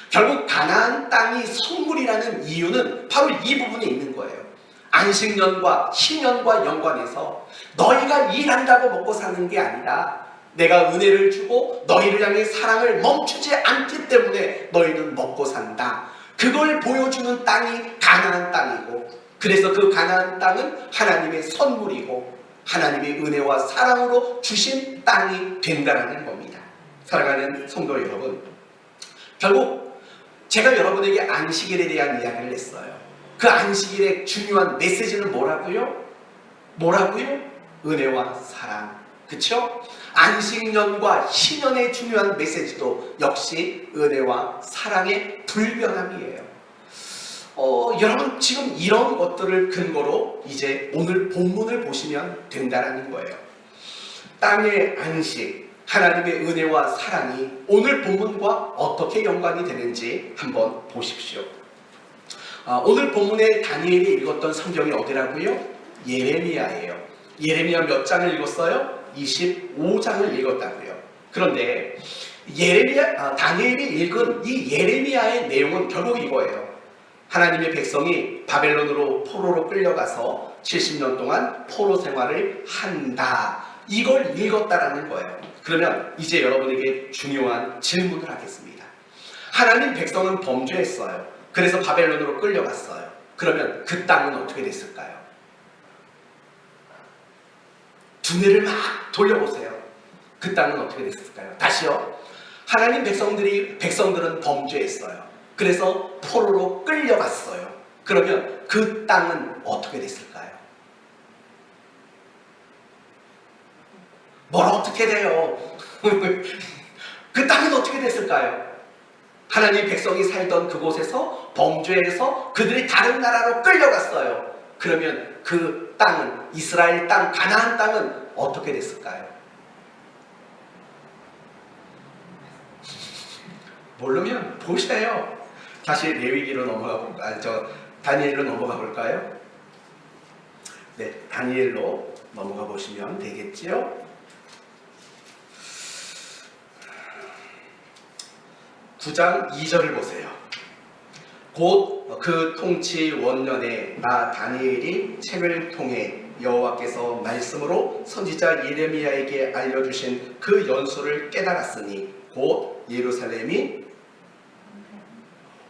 결국 가나안 땅이 선물이라는 이유는 바로 이 부분에 있는 거예요. 안식년과 신년과 연관해서 너희가 일한다고 먹고 사는 게 아니라 내가 은혜를 주고 너희를 향해 사랑을 멈추지 않기 때문에 너희는 먹고 산다. 그걸 보여주는 땅이 가나안 땅이고, 그래서 그 가나안 땅은 하나님의 선물이고 하나님의 은혜와 사랑으로 주신 땅이 된다는 겁니다. 사랑하는 성도 여러분, 결국 제가 여러분에게 안식일에 대한 이야기를 했어요. 그 안식일의 중요한 메시지는 뭐라고요? 은혜와 사랑. 그쵸? 안식년과 신년의 중요한 메시지도 역시 은혜와 사랑의 불변함이에요. 여러분, 지금 이런 것들을 근거로 이제 오늘 본문을 보시면 된다는 거예요. 땅의 안식, 하나님의 은혜와 사랑이 오늘 본문과 어떻게 연관이 되는지 한번 보십시오. 오늘 본문에 다니엘이 읽었던 성경이 어디라고요? 예레미야예요. 예레미야 몇 장을 읽었어요? 25장을 읽었다고요. 그런데 다니엘이 읽은 이 예레미야의 내용은 결국 이거예요. 하나님의 백성이 바벨론으로 포로로 끌려가서 70년 동안 포로 생활을 한다. 이걸 읽었다라는 거예요. 그러면 이제 여러분에게 중요한 질문을 하겠습니다. 하나님 백성은 범죄했어요. 그래서 바벨론으로 끌려갔어요. 그러면 그 땅은 어떻게 됐을까요? 두뇌를 막 돌려보세요. 그 땅은 어떻게 됐을까요? 다시요. 하나님 백성들은 범죄했어요. 그래서 포로로 끌려갔어요. 그러면 그 땅은 어떻게 됐을까요? 뭘 어떻게 돼요? 그 땅은 어떻게 됐을까요? 하나님 백성이 살던 그곳에서 범죄해서 그들이 다른 나라로 끌려갔어요. 그러면 그 땅은, 이스라엘 땅, 가나안 땅은 어떻게 됐을까요? 모르면 보세요. 다시 레위기로 다니엘로 넘어가 볼까요? 네, 다니엘로 넘어가 보시면 되겠지요? 9장 2절을 보세요. 곧 그 통치 원년에 나 다니엘이 책을 통해 여호와께서 말씀으로 선지자 예레미야에게 알려주신 그 연수를 깨달았으니 곧 예루살렘이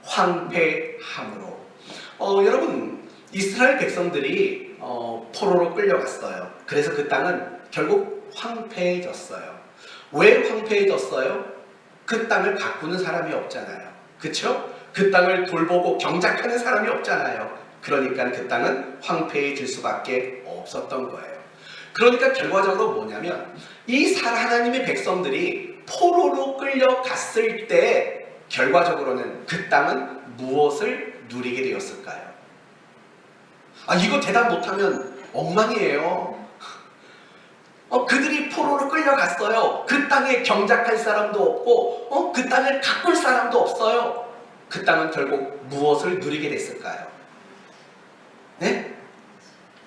황폐함으로. 여러분, 이스라엘 백성들이 포로로 끌려갔어요. 그래서 그 땅은 결국 황폐해졌어요. 왜 황폐해졌어요? 그 땅을 가꾸는 사람이 없잖아요. 그쵸? 그 땅을 돌보고 경작하는 사람이 없잖아요. 그러니까 그 땅은 황폐해질 수밖에 없었던 거예요. 그러니까 결과적으로 뭐냐면 이 하나님의 백성들이 포로로 끌려갔을 때 결과적으로는 그 땅은 무엇을 누리게 되었을까요? 이거 대답 못하면 엉망이에요. 그들이 포로로 끌려갔어요. 그 땅에 경작할 사람도 없고 그 땅을 가꿀 사람도 없어요. 그 땅은 결국 무엇을 누리게 됐을까요? 네?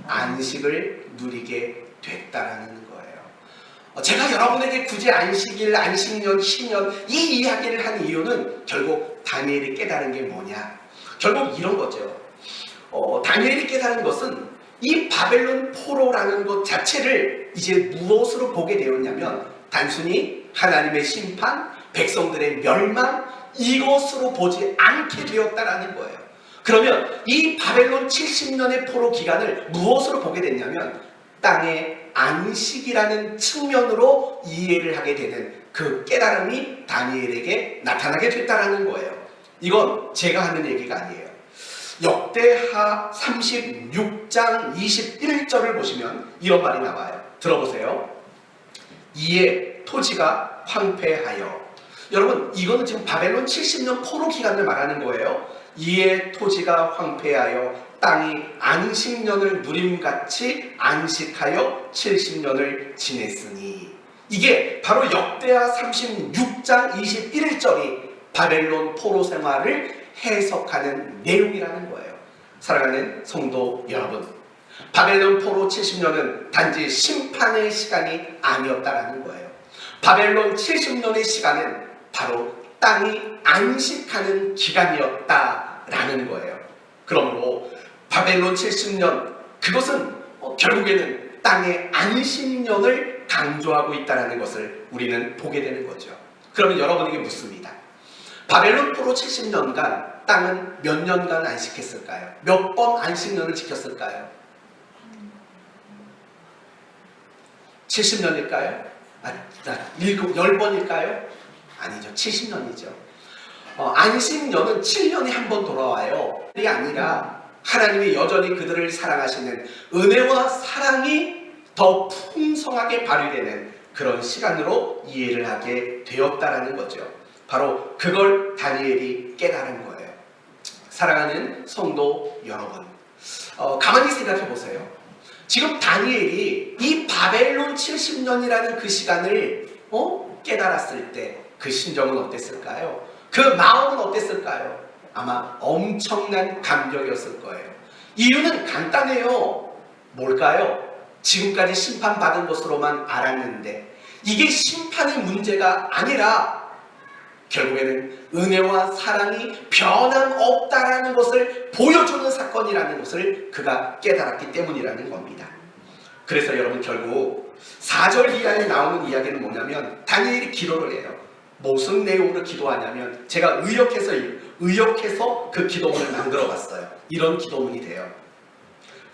안식을 누리게 됐다라는 거예요. 제가 여러분에게 굳이 안식일, 안식년, 신년 이 이야기를 한 이유는 결국 다니엘이 깨달은 게 뭐냐? 결국 이런 거죠. 다니엘이 깨달은 것은 이 바벨론 포로라는 것 자체를 이제 무엇으로 보게 되었냐면 단순히 하나님의 심판, 백성들의 멸망 이것으로 보지 않게 되었다라는 거예요. 그러면 이 바벨론 70년의 포로 기간을 무엇으로 보게 됐냐면 땅의 안식이라는 측면으로 이해를 하게 되는 그 깨달음이 다니엘에게 나타나게 됐다라는 거예요. 이건 제가 하는 얘기가 아니에요. 역대하 36장 21절을 보시면 이런 말이 나와요. 들어보세요. 이에 토지가 황폐하여. 여러분, 이거는 지금 바벨론 70년 포로 기간을 말하는 거예요. 이에 토지가 황폐하여 땅이 안식년을 누림같이 안식하여 70년을 지냈으니. 이게 바로 역대하 36장 21절이 바벨론 포로 생활을 해석하는 내용이라는 거예요. 사랑하는 성도 여러분, 바벨론 포로 70년은 단지 심판의 시간이 아니었다라는 거예요. 바벨론 70년의 시간은 바로 땅이 안식하는 기간이었다라는 거예요. 그러므로 바벨론 70년, 그것은 결국에는 땅의 안식년을 강조하고 있다는 것을 우리는 보게 되는 거죠. 그러면 여러분에게 묻습니다. 바벨론 포로 70년간 땅은 몇 년간 안식했을까요? 몇 번 안식년을 지켰을까요? 70년일까요? 10번일까요? 아니죠. 70년이죠. 안식년은 7년에 한 번 돌아와요. 그게 아니라 하나님이 여전히 그들을 사랑하시는 은혜와 사랑이 더 풍성하게 발휘되는 그런 시간으로 이해를 하게 되었다라는 거죠. 바로 그걸 다니엘이 깨달은 거예요. 사랑하는 성도 여러분, 가만히 생각해 보세요. 지금 다니엘이 이 바벨론 70년이라는 그 시간을 깨달았을 때 그 심정은 어땠을까요? 그 마음은 어땠을까요? 아마 엄청난 감격이었을 거예요. 이유는 간단해요. 뭘까요? 지금까지 심판받은 것으로만 알았는데 이게 심판의 문제가 아니라 결국에는 은혜와 사랑이 변함없다라는 것을 보여주는 사건이라는 것을 그가 깨달았기 때문이라는 겁니다. 그래서 여러분 결국 4절 이하에 나오는 이야기는 뭐냐면 다니엘이 기도를 해요. 무슨 내용으로 기도하냐면 제가 의역해서 그 기도문을 만들어 봤어요. 이런 기도문이 돼요.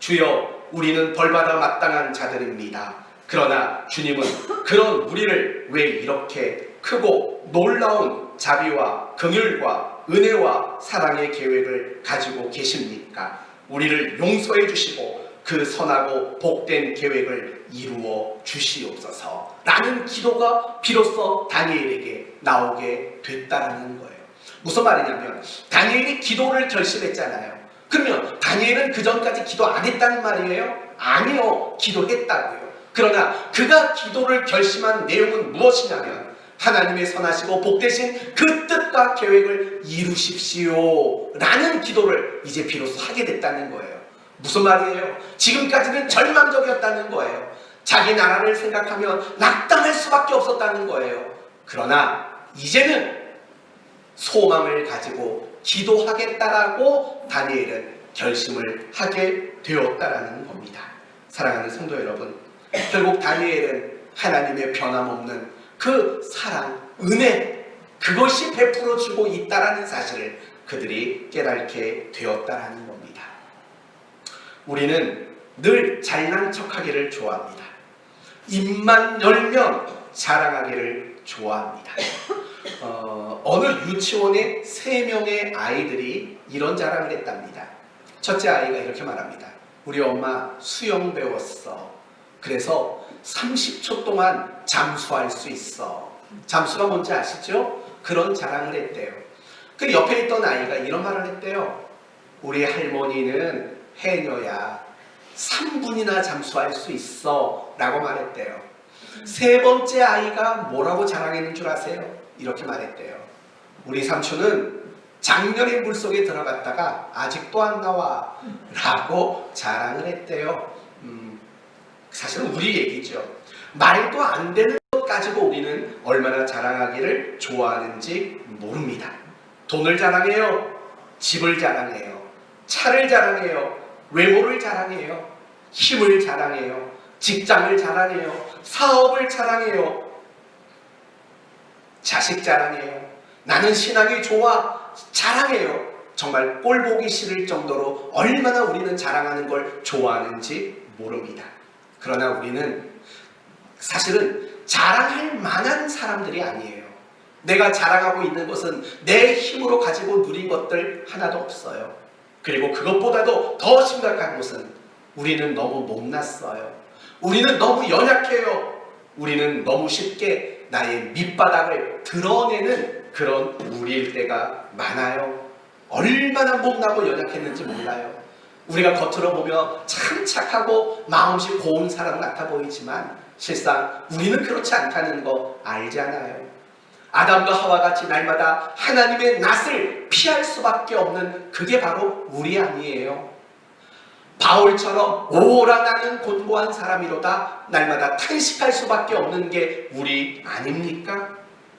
주여, 우리는 벌받아 마땅한 자들입니다. 그러나 주님은 그런 우리를 왜 이렇게 크고 놀라운 자비와 긍휼과 은혜와 사랑의 계획을 가지고 계십니까? 우리를 용서해 주시고 그 선하고 복된 계획을 이루어 주시옵소서 라는 기도가 비로소 다니엘에게 나오게 됐다는 거예요. 무슨 말이냐면 다니엘이 기도를 결심했잖아요. 그러면 다니엘은 그 전까지 기도 안 했다는 말이에요? 아니요, 기도했다고요. 그러나 그가 기도를 결심한 내용은 무엇이냐면 하나님의 선하시고 복되신 그 뜻과 계획을 이루십시오 라는 기도를 이제 비로소 하게 됐다는 거예요. 무슨 말이에요? 지금까지는 절망적이었다는 거예요. 자기 나라를 생각하면 낙담할 수밖에 없었다는 거예요. 그러나 이제는 소망을 가지고 기도하겠다라고 다니엘은 결심을 하게 되었다라는 겁니다. 사랑하는 성도 여러분, 결국 다니엘은 하나님의 변함없는 그 사랑, 은혜, 그것이 베풀어 주고 있다라는 사실을 그들이 깨닫게 되었다라는 겁니다. 우리는 늘 잘난 척하기를 좋아합니다. 입만 열면 자랑하기를 좋아합니다. 어느 유치원에 3명의 아이들이 이런 자랑을 했답니다. 첫째 아이가 이렇게 말합니다. 우리 엄마 수영 배웠어. 그래서 30초 동안 잠수할 수 있어. 잠수가 뭔지 아시죠? 그런 자랑을 했대요. 그 옆에 있던 아이가 이런 말을 했대요. 우리 할머니는 해녀야. 3분이나 잠수할 수 있어 라고 말했대요. 세 번째 아이가 뭐라고 자랑했는 줄 아세요? 이렇게 말했대요. 우리 삼촌은 작년에 물속에 들어갔다가 아직도 안 나와 라고 자랑을 했대요. 사실은 우리 얘기죠. 말도 안 되는 것 가지고 우리는 얼마나 자랑하기를 좋아하는지 모릅니다. 돈을 자랑해요. 집을 자랑해요. 차를 자랑해요. 외모를 자랑해요. 힘을 자랑해요. 직장을 자랑해요. 사업을 자랑해요. 자식 자랑해요. 나는 신앙이 좋아 자랑해요. 정말 꼴보기 싫을 정도로 얼마나 우리는 자랑하는 걸 좋아하는지 모릅니다. 그러나 우리는 사실은 자랑할 만한 사람들이 아니에요. 내가 자랑하고 있는 것은 내 힘으로 가지고 누린 것들 하나도 없어요. 그리고 그것보다도 더 심각한 것은 우리는 너무 못났어요. 우리는 너무 연약해요. 우리는 너무 쉽게 나의 밑바닥을 드러내는 그런 우리일 때가 많아요. 얼마나 못나고 연약했는지 몰라요. 우리가 겉으로 보면 참 착하고 마음씨 고운 사람 같아 보이지만 실상 우리는 그렇지 않다는 거 알잖아요. 아담과 하와같이 날마다 하나님의 낯을 피할 수밖에 없는 그게 바로 우리 아니에요. 바울처럼 오라 나는 곤고한 사람이로다 날마다 탄식할 수밖에 없는 게 우리 아닙니까?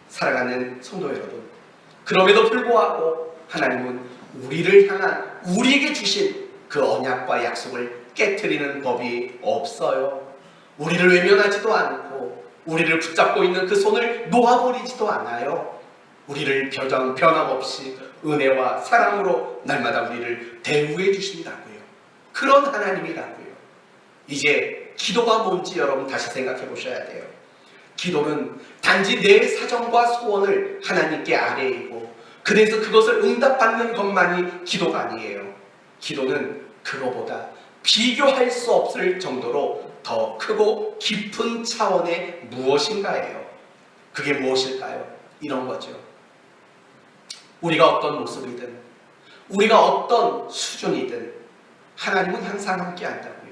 사랑하는 성도 여러분, 그럼에도 불구하고 하나님은 우리를 향한 우리에게 주신 그 언약과 약속을 깨트리는 법이 없어요. 우리를 외면하지도 않고 우리를 붙잡고 있는 그 손을 놓아버리지도 않아요. 우리를 변함없이 은혜와 사랑으로 날마다 우리를 대우해 주신다고요. 그런 하나님이라고요. 이제 기도가 뭔지 여러분 다시 생각해 보셔야 돼요. 기도는 단지 내 사정과 소원을 하나님께 아뢰이고 그래서 그것을 응답받는 것만이 기도가 아니에요. 기도는 그거보다 비교할 수 없을 정도로 더 크고 깊은 차원의 무엇인가예요. 그게 무엇일까요? 이런 거죠. 우리가 어떤 모습이든 우리가 어떤 수준이든 하나님은 항상 함께 한다고요.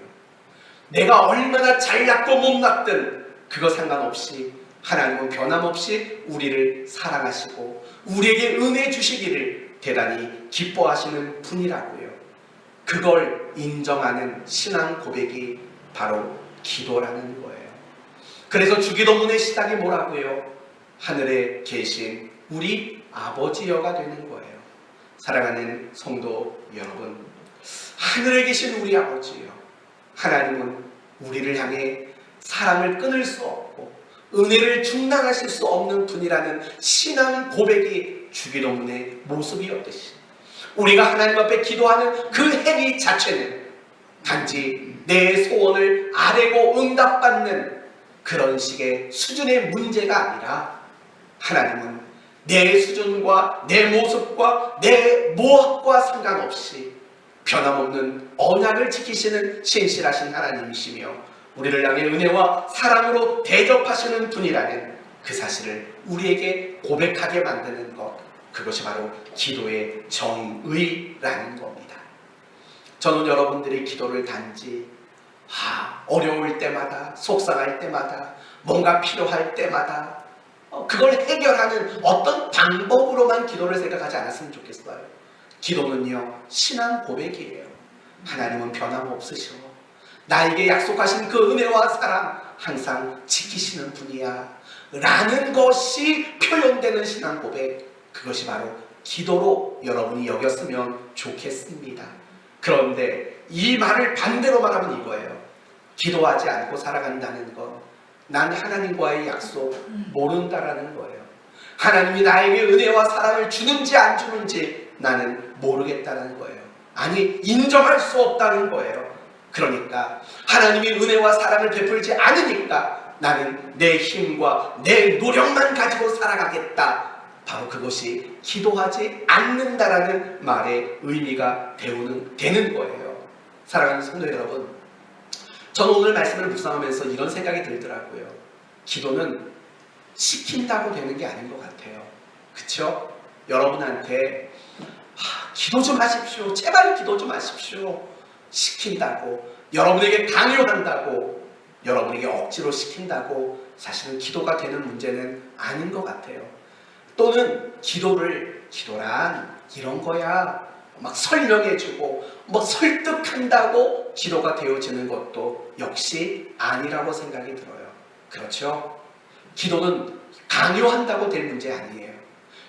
내가 얼마나 잘났고 못났든 그거 상관없이 하나님은 변함없이 우리를 사랑하시고 우리에게 은혜 주시기를 대단히 기뻐하시는 분이라고요. 그걸 인정하는 신앙 고백이 바로 기도라는 거예요. 그래서 주기도문의 시작이 뭐라고요? 하늘에 계신 우리 아버지여가 되는 거예요. 사랑하는 성도 여러분, 하늘에 계신 우리 아버지여, 하나님은 우리를 향해 사랑을 끊을 수 없고 은혜를 중단하실 수 없는 분이라는 신앙 고백이 주기도문의 모습이었듯이 우리가 하나님 앞에 기도하는 그 행위 자체는 단지 내 소원을 아뢰고 응답받는 그런 식의 수준의 문제가 아니라 하나님은 내 수준과 내 모습과 내 모학과 상관없이 변함없는 언약을 지키시는 신실하신 하나님이시며 우리를 향해 은혜와 사랑으로 대접하시는 분이라는 그 사실을 우리에게 고백하게 만드는 것, 그것이 바로 기도의 정의라는 겁니다. 저는 여러분들이 기도를 단지 어려울 때마다, 속상할 때마다, 뭔가 필요할 때마다 그걸 해결하는 어떤 방법으로만 기도를 생각하지 않았으면 좋겠어요. 기도는요, 신앙 고백이에요. 하나님은 변함없으셔. 나에게 약속하신 그 은혜와 사랑 항상 지키시는 분이야 라는 것이 표현되는 신앙 고백, 그것이 바로 기도로 여러분이 여겼으면 좋겠습니다. 그런데 이 말을 반대로 말하면 이거예요. 기도하지 않고 살아간다는 건 난 하나님과의 약속 모른다라는 거예요. 하나님이 나에게 은혜와 사랑을 주는지 안 주는지 나는 모르겠다는 거예요. 아니, 인정할 수 없다는 거예요. 그러니까 하나님이 은혜와 사랑을 베풀지 않으니까 나는 내 힘과 내 노력만 가지고 살아가겠다. 바로 그것이 기도하지 않는다라는 말의 의미가 되는 거예요. 사랑하는 성도 여러분, 저는 오늘 말씀을 묵상하면서 이런 생각이 들더라고요. 기도는 시킨다고 되는 게 아닌 것 같아요. 그쵸? 여러분한테 기도 좀 하십시오, 제발 기도 좀 하십시오, 시킨다고, 여러분에게 강요한다고, 여러분에게 억지로 시킨다고 사실은 기도가 되는 문제는 아닌 것 같아요. 또는 기도란 이런 거야 막 설명해주고 뭐 설득한다고 기도가 되어지는 것도 역시 아니라고 생각이 들어요. 그렇죠? 기도는 강요한다고 될 문제 아니에요.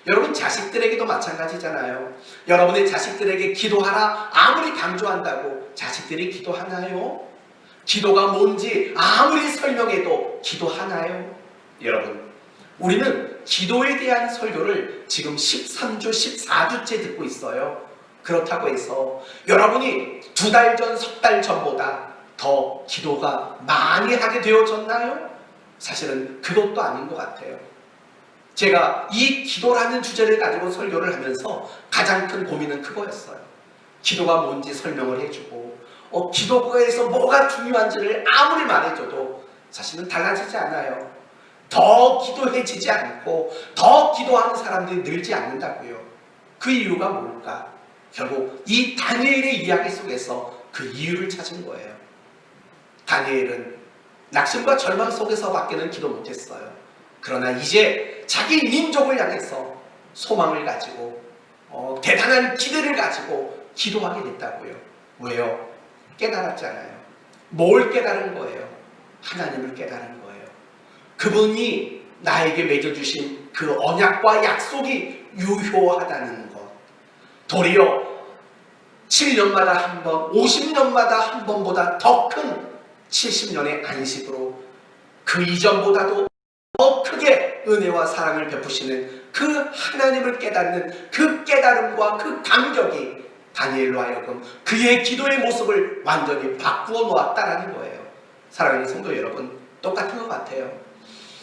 여러분 자식들에게도 마찬가지잖아요. 여러분의 자식들에게 기도하라 아무리 강조한다고 자식들이 기도하나요? 기도가 뭔지 아무리 설명해도 기도하나요? 여러분, 우리는 기도에 대한 설교를 지금 13주, 14주째 듣고 있어요. 그렇다고 해서 여러분이 2달 전, 3달 전보다 더 기도가 많이 하게 되어졌나요? 사실은 그것도 아닌 것 같아요. 제가 이 기도라는 주제를 가지고 설교를 하면서 가장 큰 고민은 그거였어요. 기도가 뭔지 설명을 해주고 기도에서 뭐가 중요한지를 아무리 말해줘도 사실은 달라지지 않아요. 더 기도해지지 않고 더 기도하는 사람들이 늘지 않는다고요. 그 이유가 뭘까? 결국 이 다니엘의 이야기 속에서 그 이유를 찾은 거예요. 다니엘은 낙심과 절망 속에서밖에는 기도 못했어요. 그러나 이제 자기 민족을 향해서 소망을 가지고 대단한 기대를 가지고 기도하게 됐다고요. 왜요? 깨달았잖아요. 뭘 깨달은 거예요? 하나님을 깨달은 거예요. 그분이 나에게 맺어주신 그 언약과 약속이 유효하다는 것. 도리어 7년마다 한 번, 50년마다 한 번보다 더 큰 70년의 안식으로 그 이전보다도 더 크게 은혜와 사랑을 베푸시는 그 하나님을 깨닫는 그 깨달음과 그 감격이 다니엘로 하여금 그의 기도의 모습을 완전히 바꾸어 놓았다는 거예요. 사랑하는 성도 여러분, 똑같은 것 같아요.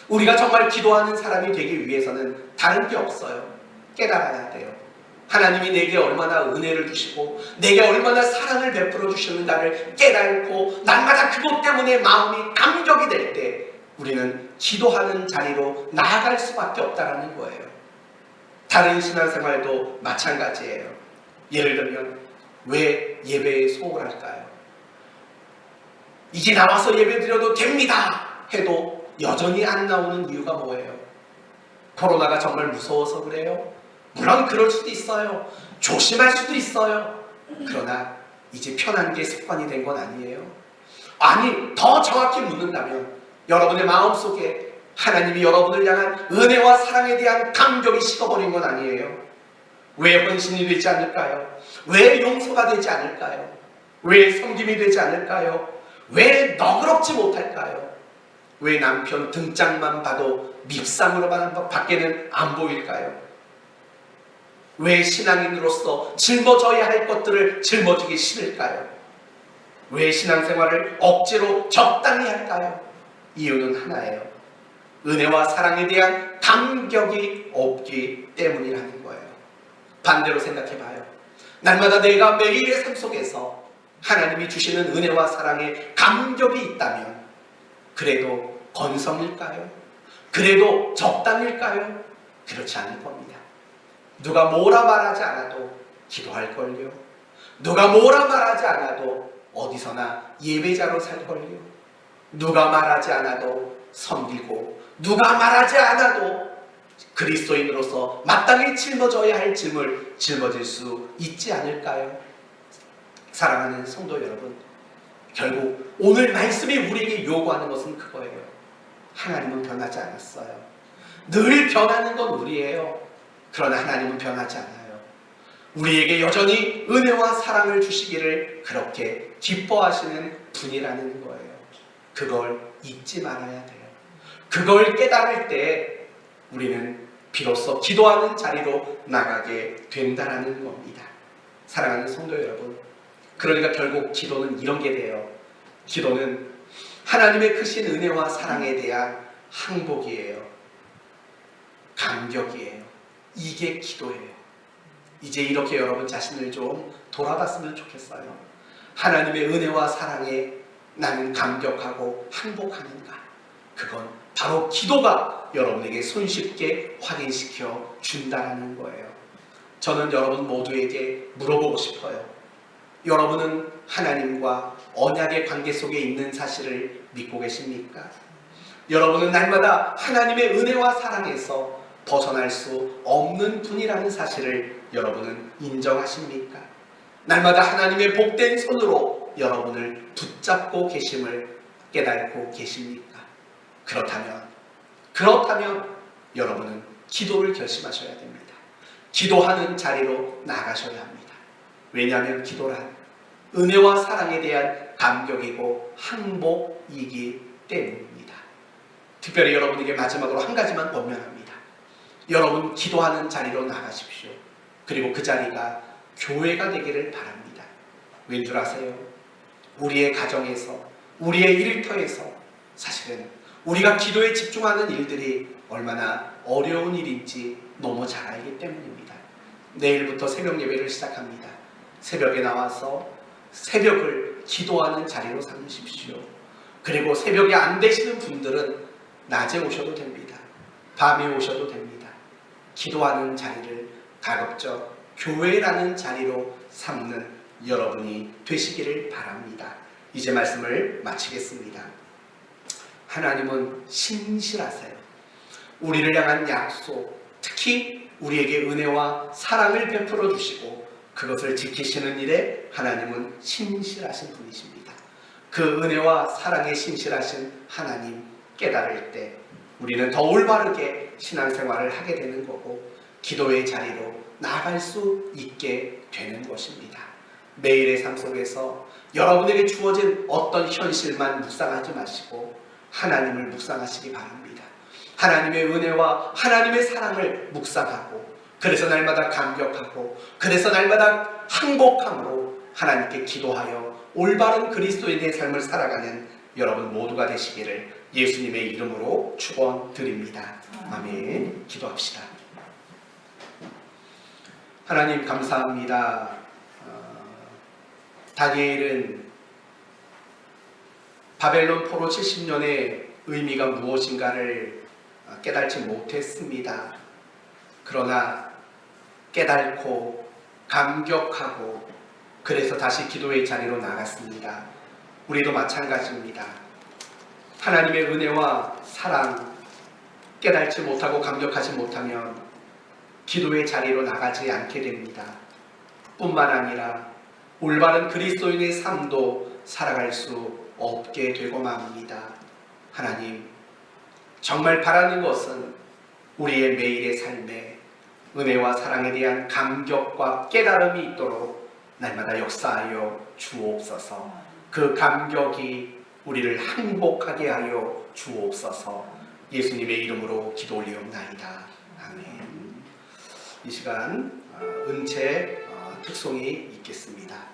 우리가 정말 기도하는 사람이 되기 위해서는 다른 게 없어요. 깨달아야 돼요. 하나님이 내게 얼마나 은혜를 주시고 내게 얼마나 사랑을 베풀어 주시는가를 깨닫고 날마다 그것 때문에 마음이 감격이 될 때 우리는 기도하는 자리로 나아갈 수밖에 없다는 거예요. 다른 신앙생활도 마찬가지예요. 예를 들면 왜 예배에 소홀할까요? 이제 나와서 예배 드려도 됩니다 해도 여전히 안 나오는 이유가 뭐예요? 코로나가 정말 무서워서 그래요? 물론 그럴 수도 있어요. 조심할 수도 있어요. 그러나 이제 편한 게 습관이 된 건 아니에요. 아니, 더 정확히 묻는다면 여러분의 마음속에 하나님이 여러분을 향한 은혜와 사랑에 대한 감격이 식어버린 건 아니에요. 왜 헌신이 되지 않을까요? 왜 용서가 되지 않을까요? 왜 섬김이 되지 않을까요? 왜 너그럽지 못할까요? 왜 남편 등짝만 봐도 밉상으로만 밖에는 안 보일까요? 왜 신앙인으로서 짊어져야 할 것들을 짊어지기 싫을까요? 왜 신앙생활을 억지로 적당히 할까요? 이유는 하나예요. 은혜와 사랑에 대한 감격이 없기 때문이라는 거예요. 반대로 생각해봐요. 날마다 내가 매일의 삶 속에서 하나님이 주시는 은혜와 사랑에 감격이 있다면 그래도 건성일까요? 그래도 적당일까요? 그렇지 않을 겁니다. 누가 뭐라 말하지 않아도 기도할걸요. 누가 뭐라 말하지 않아도 어디서나 예배자로 살걸요. 누가 말하지 않아도 섬기고 누가 말하지 않아도 그리스도인으로서 마땅히 짊어져야 할 짐을 짊어질 수 있지 않을까요? 사랑하는 성도 여러분, 결국 오늘 말씀이 우리에게 요구하는 것은 그거예요. 하나님은 변하지 않았어요. 늘 변하는 건 우리예요. 그러나 하나님은 변하지 않아요. 우리에게 여전히 은혜와 사랑을 주시기를 그렇게 기뻐하시는 분이라는 거예요. 그걸 잊지 말아야 돼요. 그걸 깨달을 때 우리는 비로소 기도하는 자리로 나가게 된다는 겁니다. 사랑하는 성도 여러분, 그러니까 결국 기도는 이런 게 돼요. 기도는 하나님의 크신 은혜와 사랑에 대한 항복이에요. 감격이에요. 이게 기도예요. 이제 이렇게 여러분 자신을 좀 돌아봤으면 좋겠어요. 하나님의 은혜와 사랑에 나는 감격하고 항복하는가? 그건 바로 기도가 여러분에게 손쉽게 확인시켜 준다는 거예요. 저는 여러분 모두에게 물어보고 싶어요. 여러분은 하나님과 언약의 관계 속에 있는 사실을 믿고 계십니까? 여러분은 날마다 하나님의 은혜와 사랑에서 벗어날 수 없는 분이라는 사실을 여러분은 인정하십니까? 날마다 하나님의 복된 손으로 여러분을 붙잡고 계심을 깨닫고 계십니까? 그렇다면 여러분은 기도를 결심하셔야 됩니다. 기도하는 자리로 나가셔야 합니다. 왜냐하면 기도란 은혜와 사랑에 대한 감격이고 항복이기 때문입니다. 특별히 여러분에게 마지막으로 한 가지만 권면합니다. 여러분 기도하는 자리로 나가십시오. 그리고 그 자리가 교회가 되기를 바랍니다. 왠 줄 아세요? 우리의 가정에서, 우리의 일터에서 사실은 우리가 기도에 집중하는 일들이 얼마나 어려운 일인지 너무 잘 알기 때문입니다. 내일부터 새벽 예배를 시작합니다. 새벽에 나와서 새벽을 기도하는 자리로 삼으십시오. 그리고 새벽이 안 되시는 분들은 낮에 오셔도 됩니다. 밤에 오셔도 됩니다. 기도하는 자리를 가급적 교회라는 자리로 삼는 여러분이 되시기를 바랍니다. 이제 말씀을 마치겠습니다. 하나님은 신실하세요. 우리를 향한 약속, 특히 우리에게 은혜와 사랑을 베풀어 주시고 그것을 지키시는 일에 하나님은 신실하신 분이십니다. 그 은혜와 사랑에 신실하신 하나님 깨달을 때 우리는 더 올바르게 신앙생활을 하게 되는 거고 기도의 자리로 나아갈 수 있게 되는 것입니다. 매일의 삶 속에서 여러분에게 주어진 어떤 현실만 묵상하지 마시고 하나님을 묵상하시기 바랍니다. 하나님의 은혜와 하나님의 사랑을 묵상하고 그래서 날마다 감격하고 그래서 날마다 항복함으로 하나님께 기도하여 올바른 그리스도인의 삶을 살아가는 여러분 모두가 되시기를 예수님의 이름으로 축원드립니다. 아멘. 기도합시다. 하나님 감사합니다. 다니엘은 바벨론 포로 70년의 의미가 무엇인가를 깨닫지 못했습니다. 그러나 깨닫고 감격하고 그래서 다시 기도의 자리로 나갔습니다. 우리도 마찬가지입니다. 하나님의 은혜와 사랑 깨닫지 못하고 감격하지 못하면 기도의 자리로 나가지 않게 됩니다. 뿐만 아니라 올바른 그리스도인의 삶도 살아갈 수 없게 되고 맙니다. 하나님, 정말 바라는 것은 우리의 매일의 삶에 은혜와 사랑에 대한 감격과 깨달음이 있도록 날마다 역사하여 주옵소서. 그 감격이 우리를 행복하게 하여 주옵소서. 예수님의 이름으로 기도 올리옵나이다. 아멘. 이 시간 은채 특송이 있겠습니다.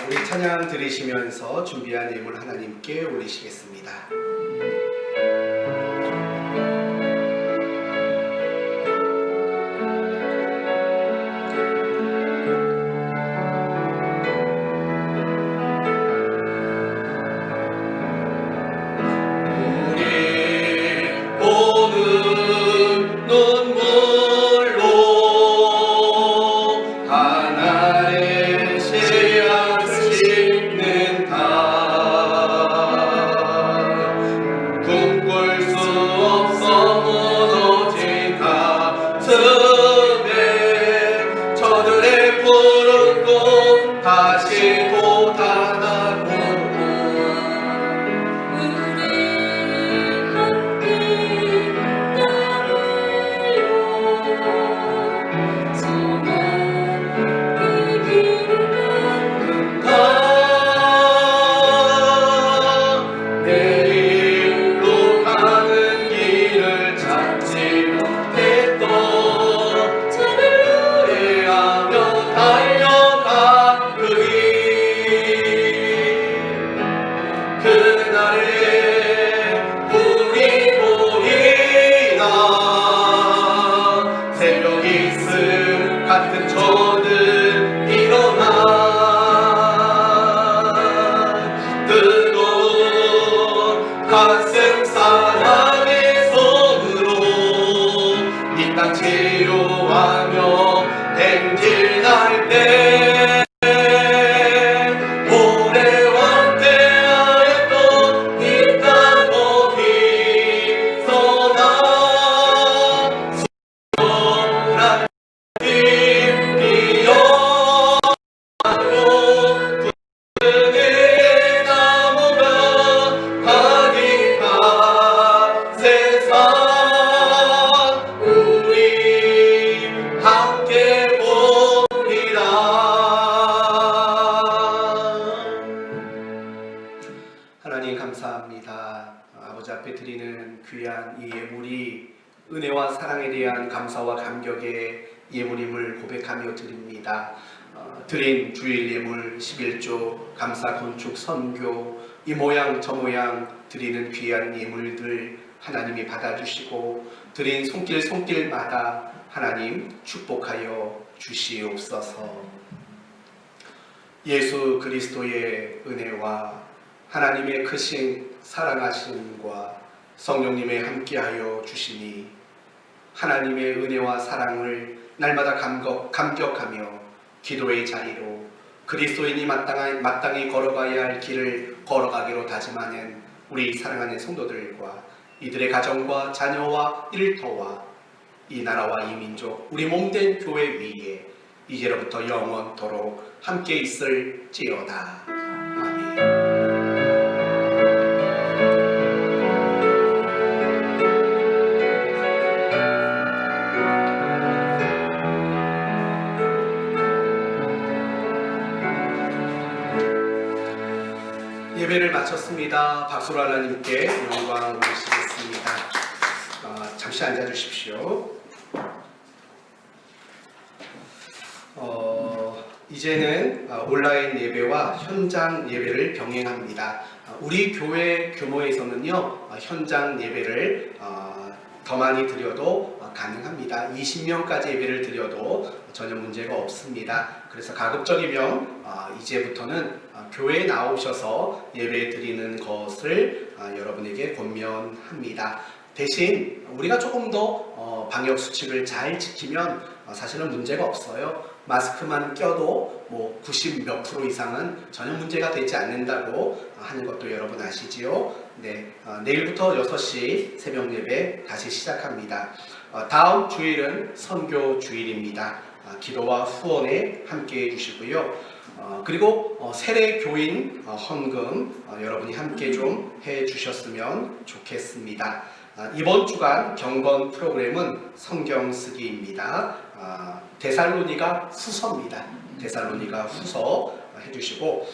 우리 찬양 들으시면서 준비한 예물 하나님께 올리시겠습니다. 우리 함께 보리라. 귀한 이 예물이 은혜와 사랑에 대한 감사와 감격의 예물임을 고백하며 드립니다. 드린 주일 예물 11조 감사 건축 선교 이 모양 저 모양 드리는 귀한 예물들 하나님이 받아주시고 드린 손길마다 하나님 축복하여 주시옵소서. 예수 그리스도의 은혜와 하나님의 크신 사랑하심과 성령님의 함께하여 주시니 하나님의 은혜와 사랑을 날마다 감격하며 기도의 자리로 그리스도인이 마땅히 걸어가야 할 길을 걸어가기로 다짐하는 우리 사랑하는 성도들과 이들의 가정과 자녀와 일터와 이 나라와 이 민족 우리 몸된 교회 위에 이제로부터 영원토록 함께 있을지어다. 아멘. 예배를 마쳤습니다. 박수로 하나님께 영광 올리시겠습니다. 잠시 앉아주십시오. 이제는 온라인 예배와 현장 예배를 병행합니다. 우리 교회 규모에서는요, 현장 예배를 더 많이 드려도 가능합니다. 20명까지 예배를 드려도 전혀 문제가 없습니다. 그래서 가급적이면 이제부터는 교회에 나오셔서 예배 드리는 것을 여러분에게 권면합니다. 대신 우리가 조금 더 방역 수칙을 잘 지키면 사실은 문제가 없어요. 마스크만 껴도 뭐 90 몇 프로 이상은 전혀 문제가 되지 않는다고 하는 것도 여러분 아시지요? 네, 내일부터 6시 새벽 예배 다시 시작합니다. 다음 주일은 선교 주일입니다. 기도와 후원에 함께 해주시고요. 그리고 세례 교인 헌금 여러분이 함께 좀 해주셨으면 좋겠습니다. 이번 주간 경건 프로그램은 성경 쓰기입니다. 데살로니가 후서입니다. 데살로니가 후서 해주시고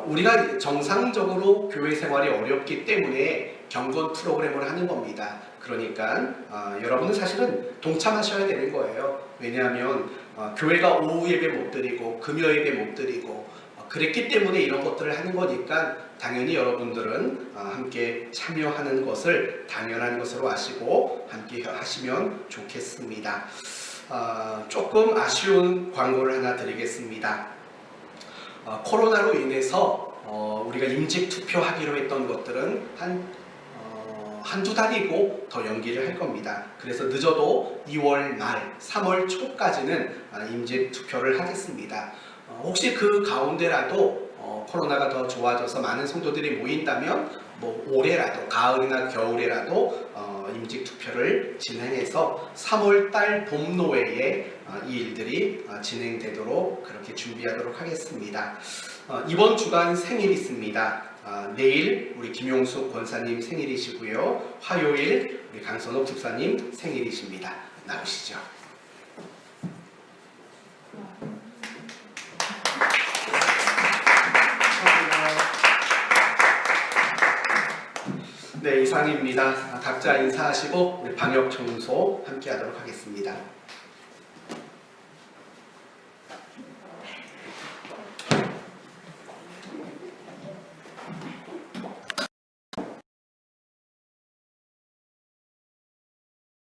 우리가 정상적으로 교회 생활이 어렵기 때문에 경건 프로그램을 하는 겁니다. 그러니까 여러분은 사실은 동참하셔야 되는 거예요. 왜냐하면 교회가 오후 예배 못 드리고 금요 예배 못 드리고 그랬기 때문에 이런 것들을 하는 거니까 당연히 여러분들은 함께 참여하는 것을 당연한 것으로 아시고 함께 하시면 좋겠습니다. 조금 아쉬운 광고를 하나 드리겠습니다. 코로나로 인해서 우리가 임직 투표하기로 했던 것들은 한두 달이고 더 연기를 할 겁니다. 그래서 늦어도 2월 말, 3월 초까지는 임직 투표를 하겠습니다. 혹시 그 가운데라도 코로나가 더 좋아져서 많은 성도들이 모인다면 뭐 올해라도 가을이나 겨울에라도 임직 투표를 진행해서 3월달 봄노회에 이 일들이 진행되도록 그렇게 준비하도록 하겠습니다. 이번 주간 생일이 있습니다. 내일 우리 김용숙 권사님 생일이시고요. 화요일 우리 강선옥 집사님 생일이십니다. 나오시죠. 네, 이상입니다. 각자 인사하시고 우리 방역 청소 함께 하도록 하겠습니다.